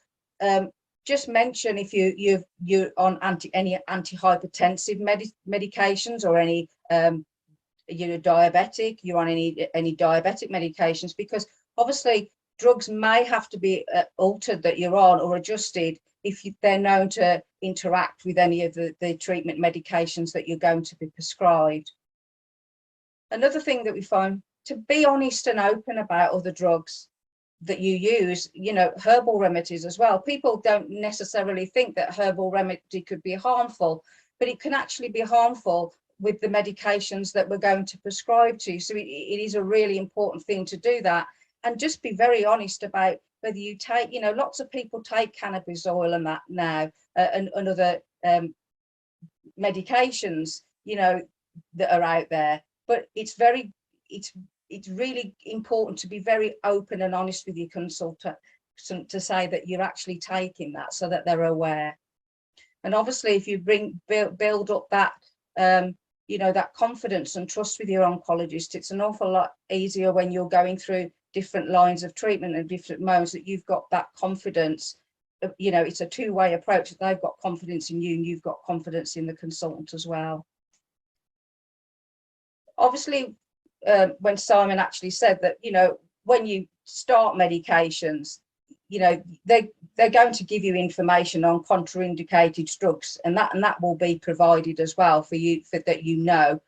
just mention if you're on any antihypertensive medications or any you're diabetic, you're on any diabetic medications, because obviously drugs may have to be altered that you're on or adjusted if they're known to interact with any of the treatment medications that you're going to be prescribed. Another thing that we find, to be honest and open about other drugs that you use, you know, herbal remedies as well. People don't necessarily think that herbal remedy could be harmful, but it can actually be harmful with the medications that we're going to prescribe to you. So it is a really important thing to do that, and just be very honest about whether you take, you know, lots of people take cannabis oil and that now and other medications, you know, that are out there, but it's really important to be very open and honest with your consultant to say that you're actually taking that, so that they're aware. And obviously if you build up that you know, that confidence and trust with your oncologist, it's an awful lot easier when you're going through different lines of treatment and different modes, that you've got that confidence. You know, it's a two-way approach, that they've got confidence in you and you've got confidence in the consultant as well. Obviously, when Simon actually said that, you know, when you start medications, you know, they're going to give you information on contraindicated drugs, and that will be provided as well for you, that you know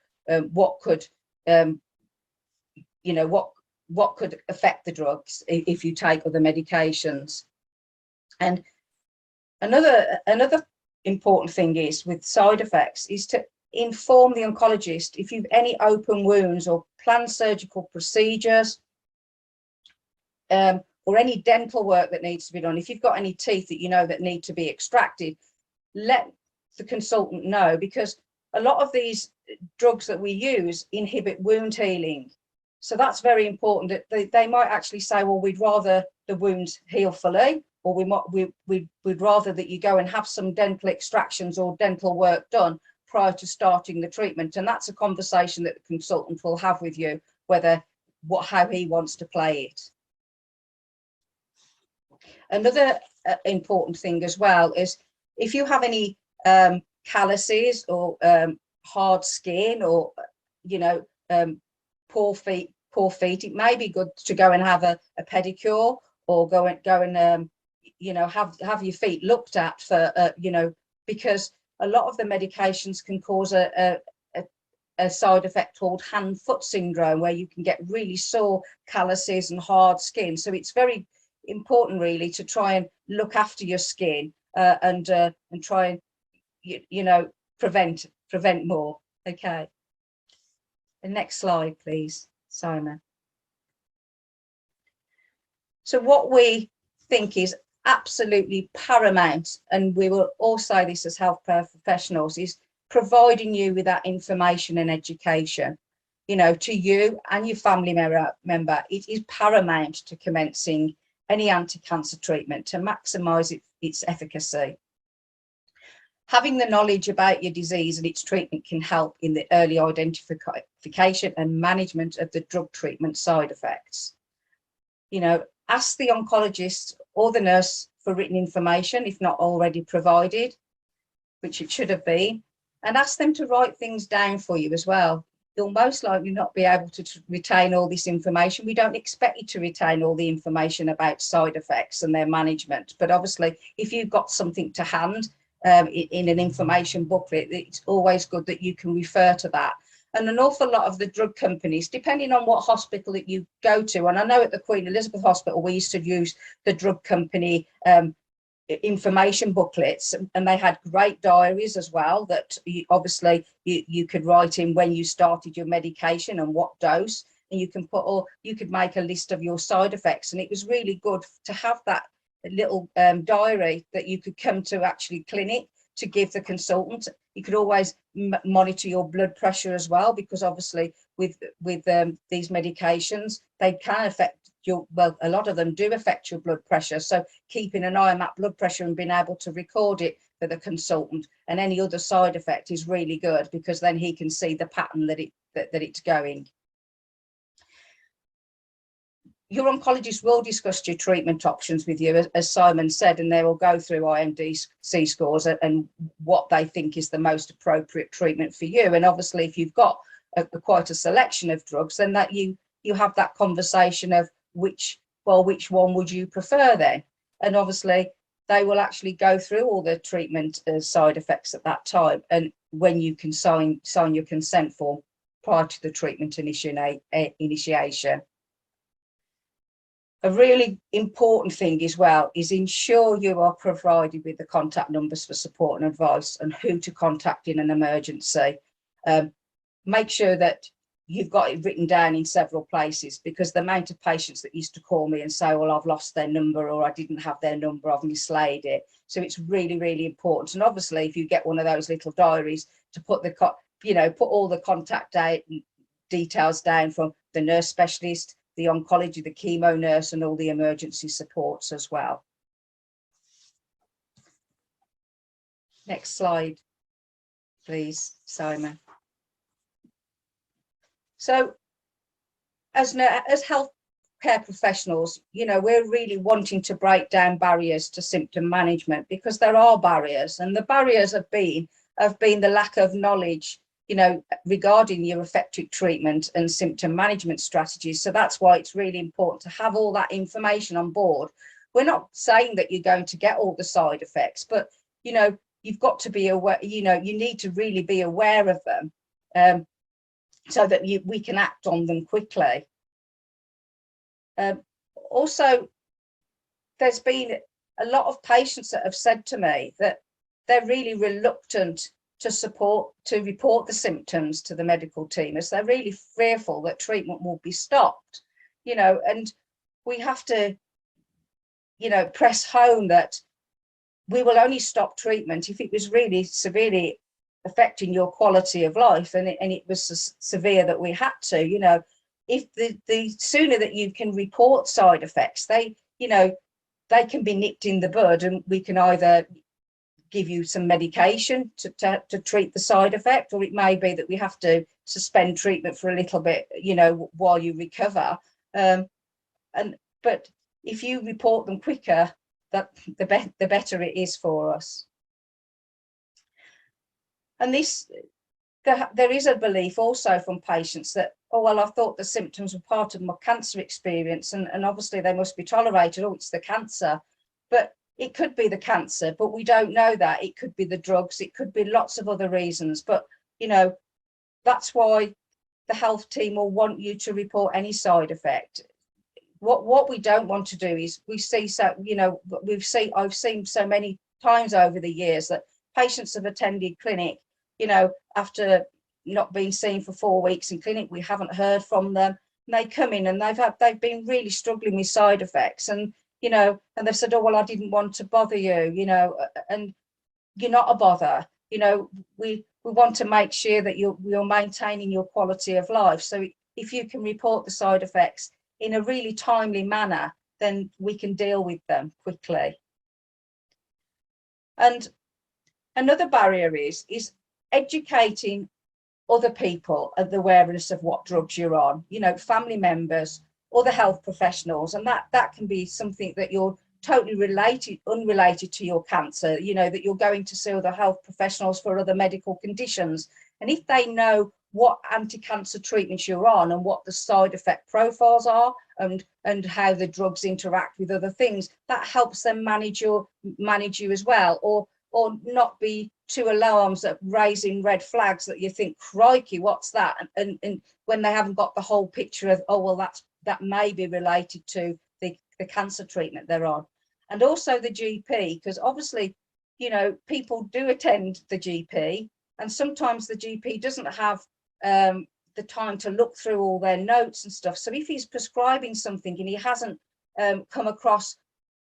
what could you know, what could affect the drugs if you take other medications. And another important thing is with side effects is to inform the oncologist if you've any open wounds or planned surgical procedures, or any dental work that needs to be done. If you've got any teeth that you know that need to be extracted, let the consultant know, because a lot of these drugs that we use inhibit wound healing. So that's very important, that they might actually say, well, we'd rather the wounds heal fully, or we'd rather that you go and have some dental extractions or dental work done prior to starting the treatment. And that's a conversation that the consultant will have with you, how he wants to play it. Another important thing as well is if you have any calluses or hard skin, or you know, poor feet, it may be good to go and have a pedicure, or go and you know, have your feet looked at for you know, because a lot of the medications can cause a side effect called hand-foot syndrome, where you can get really sore calluses and hard skin. So it's very important really to try and look after your skin and try and you know, prevent more. Okay, the next slide please, Simon. So what we think is absolutely paramount, and we will all say this as health professionals, is providing you with that information and education, you know, to you and your family member. It is paramount to commencing any anti-cancer treatment to maximise its efficacy. Having the knowledge about your disease and its treatment can help in the early identification and management of the drug treatment side effects. You know, ask the oncologist or the nurse for written information if not already provided, which it should have been, and ask them to write things down for you as well. You'll most likely not be able to retain all this information. We don't expect you to retain all the information about side effects and their management, but obviously if you've got something to hand in an information booklet, it's always good that you can refer to that. And an awful lot of the drug companies, depending on what hospital that you go to, and I know at the Queen Elizabeth Hospital, we used to use the drug company information booklets, and they had great diaries as well that obviously you could write in when you started your medication and what dose, and you can put, or you could make a list of your side effects. And it was really good to have that little diary that you could come to actually clinic to give the consultant. You could always monitor your blood pressure as well, because obviously with these medications, they can affect your, well, a lot of them do affect your blood pressure. So keeping an eye on that blood pressure and being able to record it for the consultant and any other side effect is really good, because then he can see the pattern that it's going. Your oncologist will discuss your treatment options with you, as Simon said, and they will go through IMDC scores and what they think is the most appropriate treatment for you. And obviously, if you've got quite a selection of drugs, then that you have that conversation of which one would you prefer then? And obviously, they will actually go through all the treatment side effects at that time, and when you can sign your consent form prior to the treatment initiation. A really important thing as well is ensure you are provided with the contact numbers for support and advice and who to contact in an emergency. Make sure that you've got it written down in several places, because the amount of patients that used to call me and say, well, I've lost their number, or I didn't have their number, I've mislaid it. So it's really, really important. And obviously, if you get one of those little diaries to put put all the contact details down from the nurse specialist, the oncology, the chemo nurse, and all the emergency supports as well. Next slide, please, Simon. So as healthcare professionals, we're really wanting to break down barriers to symptom management, because there are barriers, and the barriers have been the lack of knowledge regarding your effective treatment and symptom management strategies. So that's why it's really important to have all that information on board. We're not saying that you're going to get all the side effects, but you've got to be aware, you need to really be aware of them, so that we can act on them quickly. Also, there's been a lot of patients that have said to me that they're really reluctant to report the symptoms to the medical team, as they're really fearful that treatment will be stopped, and we have to, press home that we will only stop treatment if it was really severely affecting your quality of life, and it was severe that we had to, if the sooner that you can report side effects, they can be nipped in the bud, and we can either give you some medication to treat the side effect, or it may be that we have to suspend treatment for a little bit, while you recover. But if you report them quicker, the better it is for us. And there is a belief also from patients that, oh, well, I thought the symptoms were part of my cancer experience, and obviously they must be tolerated. Oh, it's the cancer. But it could be the cancer, but we don't know that. It could be the drugs, it could be lots of other reasons. But, that's why the health team will want you to report any side effect. What we don't want to do is, I've seen so many times over the years that patients have attended clinic, after not being seen for 4 weeks in clinic, we haven't heard from them. And they come in and they've been really struggling with side effects, and and they've said, oh, well, I didn't want to bother you, and you're not a bother. We want to make sure that you're maintaining your quality of life. So if you can report the side effects in a really timely manner, then we can deal with them quickly. And another barrier is educating other people of the awareness of what drugs you're on, family members, other health professionals, and that can be something that you're totally unrelated to your cancer, that you're going to see other health professionals for other medical conditions. And if they know what anti-cancer treatments you're on and what the side effect profiles are, and how the drugs interact with other things, that helps them manage you as well. Or or not be too alarmed at raising red flags that you think, crikey, what's that? And when they haven't got the whole picture of, oh, well, that may be related to the cancer treatment they're on. And also the GP, because obviously, you know, people do attend the GP, and sometimes the GP doesn't have the time to look through all their notes and stuff. So if he's prescribing something and he hasn't come across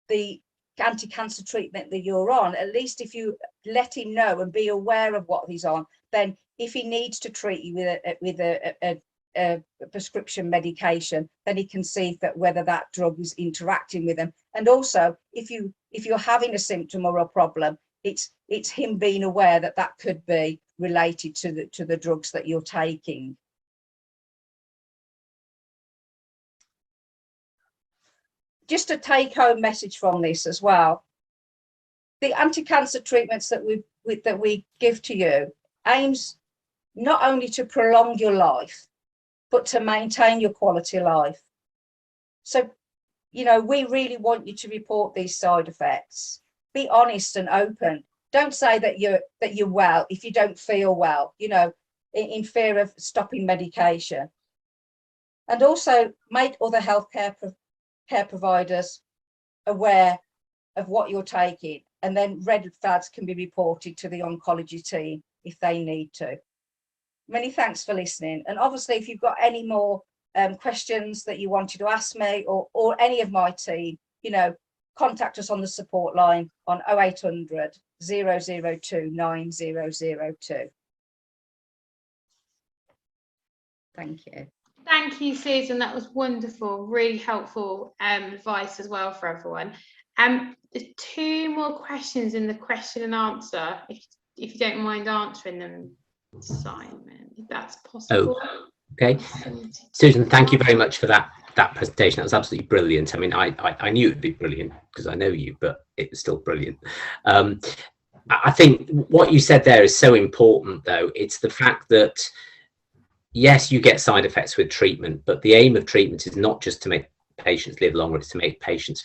the anti-cancer treatment that you're on, at least if you let him know and be aware of what he's on, then if he needs to treat you with a prescription medication, then he can see that whether that drug is interacting with him. And also, if you're having a symptom or a problem, it's him being aware that that could be related to the drugs that you're taking. Just a take-home message from this as well: the anti-cancer treatments that we give to you aims not only to prolong your life, but to maintain your quality of life. So, you know, we really want you to report these side effects. Be honest and open. Don't say that you're well if you don't feel well, you know, in fear of stopping medication. And also make other healthcare care providers aware of what you're taking, and then red flags can be reported to the oncology team if they need to. Many thanks for listening, and obviously if you've got any more questions that you wanted to ask me or any of my team, you know, contact us on the support line on 0800 002 9002. Thank you. Thank you, Susan. That was wonderful, really helpful advice as well for everyone. There's 2 more questions in the question and answer, if you don't mind answering them, Simon, if that's possible. Oh, okay. Susan, thank you very much for that presentation. That was absolutely brilliant. I mean, I knew it'd be brilliant because I know you, but it was still brilliant. I think what you said there is so important, though. It's the fact that, yes, you get side effects with treatment, but the aim of treatment is not just to make patients live longer, it's to make patients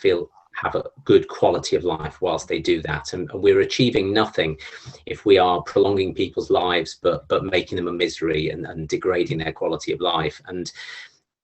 have a good quality of life whilst they do that. And we're achieving nothing if we are prolonging people's lives, but making them a misery and degrading their quality of life. And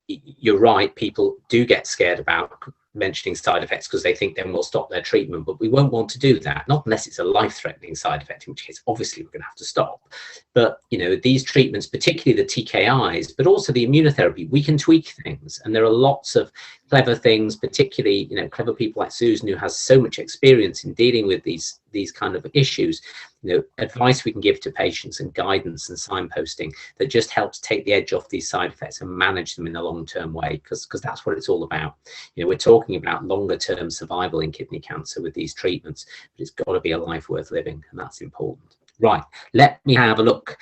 you're right, people do get scared about mentioning side effects because they think then we'll stop their treatment, but we won't want to do that, not unless it's a life-threatening side effect, in which case obviously we're going to have to stop. But you know, these treatments, particularly the TKIs, but also the immunotherapy, we can tweak things, and there are lots of clever things, particularly, you know, clever people like Susan, who has so much experience in dealing with these kind of issues. You know, advice we can give to patients and guidance and signposting that just helps take the edge off these side effects and manage them in a long-term way, because that's what it's all about. You know, we're talking about longer-term survival in kidney cancer with these treatments, but it's got to be a life worth living, and that's important. Right, let me have a look.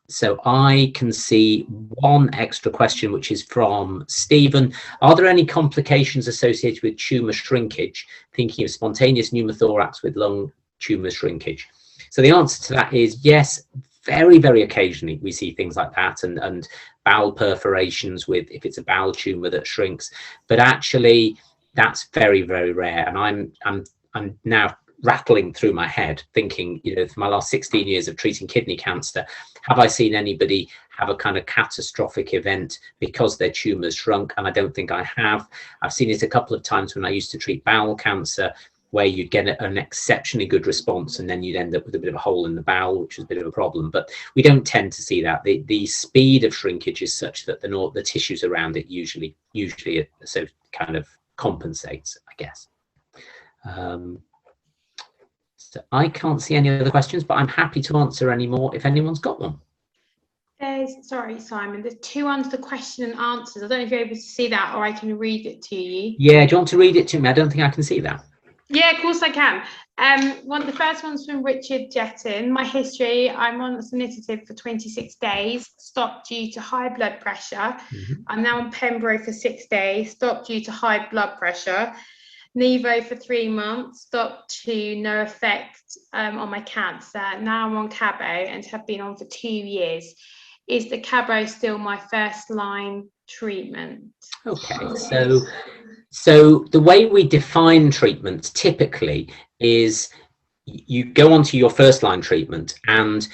So I can see one extra question, which is from Stephen. Are there any complications associated with tumour shrinkage? Thinking of spontaneous pneumothorax with lung tumour shrinkage. So the answer to that is yes. Very, very occasionally we see things like that, and bowel perforations with, if it's a bowel tumour that shrinks. But actually, that's very, very rare. And I'm now rattling through my head thinking, you know, for my last 16 years of treating kidney cancer, have I seen anybody have a kind of catastrophic event because their tumours shrunk? And I don't think I have. I've seen it a couple of times when I used to treat bowel cancer, where you'd get an exceptionally good response and then you'd end up with a bit of a hole in the bowel, which is a bit of a problem. But we don't tend to see that. The speed of shrinkage is such that the tissues around it usually so kind of compensates, I guess. So I can't see any other questions, but I'm happy to answer any more if anyone's got one. Sorry, Simon, there's 2 under the question and answers. I don't know if you're able to see that, or I can read it to you. Yeah, do you want to read it to me? I don't think I can see that. Yeah, of course I can. The first one's from Richard Jetton. My history: I'm on sunitinib for 26 days, stopped due to high blood pressure. I'm now on Pembro for 6 days, stopped due to high blood pressure. Nevo for 3 months, stopped to no effect on my cancer. Now I'm on Cabo and have been on for 2 years. Is the Cabo still my first line treatment? Okay, so the way we define treatments typically is you go on to your first line treatment, and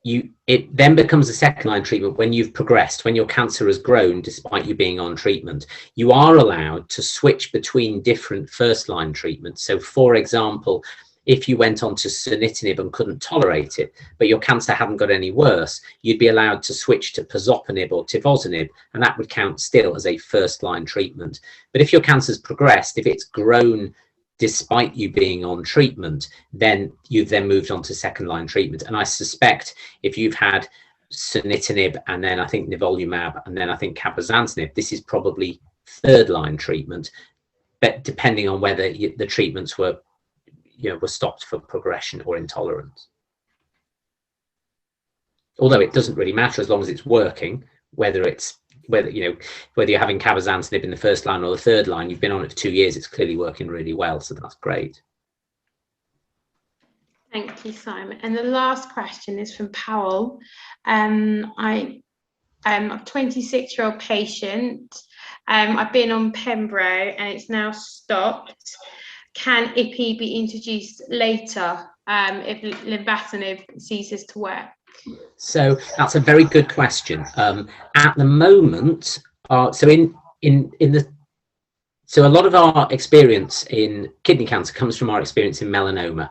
it then becomes a second line treatment when you've progressed, when your cancer has grown despite you being on treatment. You are allowed to switch between different first line treatments. So for example, if you went on to sunitinib and couldn't tolerate it, but your cancer hadn't got any worse, you'd be allowed to switch to pazopanib or tivozanib, and that would count still as a first line treatment. But if your cancer's progressed, if it's grown despite you being on treatment, then you've then moved on to second line treatment. And I suspect if you've had sunitinib and then I think nivolumab and then I think cabozantinib, this is probably third line treatment, but depending on whether the treatments were stopped for progression or intolerance. Although it doesn't really matter as long as it's working, whether you're having cabozantinib in the first line or the third line, you've been on it for 2 years, it's clearly working really well, so that's great. Thank you, Simon. And the last question is from Powell. I'm a 26-year-old patient. I've been on Pembro and it's now stopped. Can IPI be introduced later if lenvatinib ceases to work? So that's a very good question. At the moment, so a lot of our experience in kidney cancer comes from our experience in melanoma.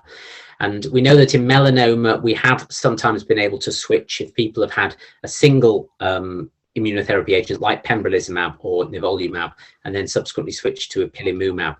And we know that in melanoma, we have sometimes been able to switch if people have had a single immunotherapy agent like pembrolizumab or nivolumab, and then subsequently switch to ipilimumab.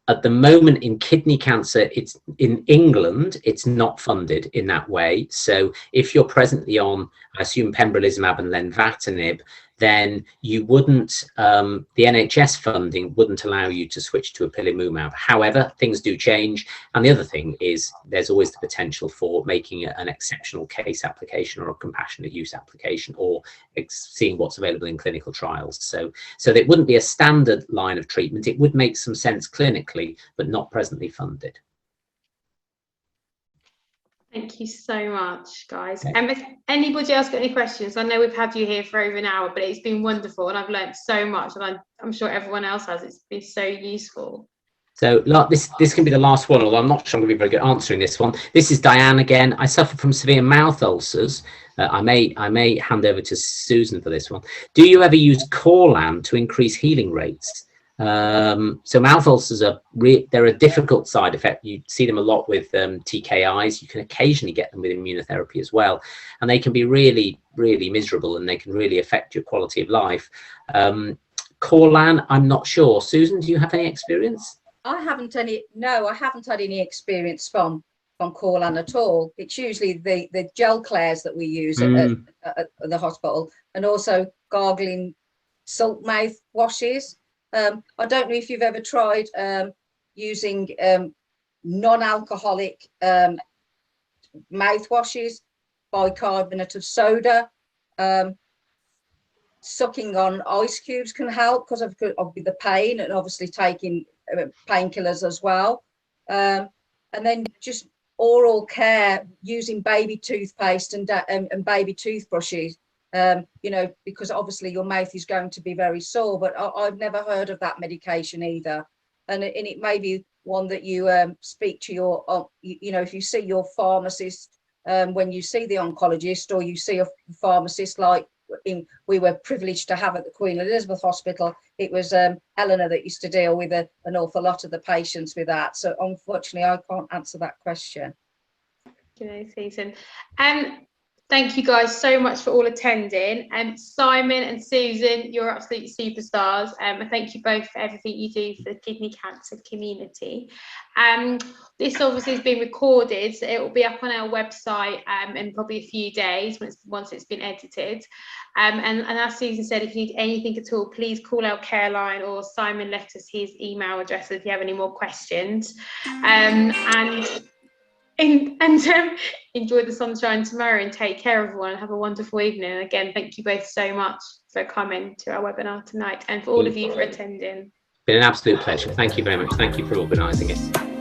At the moment in kidney cancer, it's in England, it's not funded in that way. So if you're presently on, I assume, pembrolizumab and lenvatinib, then you wouldn't, the NHS funding wouldn't allow you to switch to ipilimumab. However, things do change. And the other thing is there's always the potential for making an exceptional case application or a compassionate use application, or seeing what's available in clinical trials. So it wouldn't be a standard line of treatment. It would make some sense clinically, but not presently funded. Thank you so much, guys. If anybody else got any questions, I know we've had you here for over an hour, but it's been wonderful and I've learned so much, and I'm sure everyone else has. It's been so useful. So this can be the last one, although I'm not sure I'm going to be very good at answering this one. This is Diane again. I suffer from severe mouth ulcers. I may hand over to Susan for this one. Do you ever use Corlan to increase healing rates? So mouth ulcers they're a difficult side effect. You see them a lot with TKIs. You can occasionally get them with immunotherapy as well, and they can be really, really miserable, and they can really affect your quality of life. Corlan, I'm not sure. Susan, do you have any experience? I haven't had any experience from Corlan at all. It's usually the gel clairs that we use at the hospital, and also gargling salt mouth washes. I don't know if you've ever tried using non-alcoholic mouthwashes, bicarbonate of soda. Sucking on ice cubes can help because of the pain, and obviously taking painkillers as well. And then just oral care using baby toothpaste and baby toothbrushes. Because obviously your mouth is going to be very sore, but I've never heard of that medication either. And it may be one that you speak to your, if you see your pharmacist, when you see the oncologist, or you see a pharmacist like we were privileged to have at the Queen Elizabeth Hospital. It was Eleanor that used to deal with an awful lot of the patients with that. So unfortunately, I can't answer that question. Susan. Thank you guys so much for all attending. Simon and Susan, you're absolute superstars. Thank you both for everything you do for the kidney cancer community. This obviously has been recorded, so it will be up on our website in probably a few days once it's been edited. And as Susan said, if you need anything at all, please call our care line, or Simon left us his email address if you have any more questions. Enjoy the sunshine tomorrow, and take care, everyone, and have a wonderful evening. And again, thank you both so much for coming to our webinar tonight, and for all of you for attending. It's been an absolute pleasure. Thank you very much. Thank you for organising it.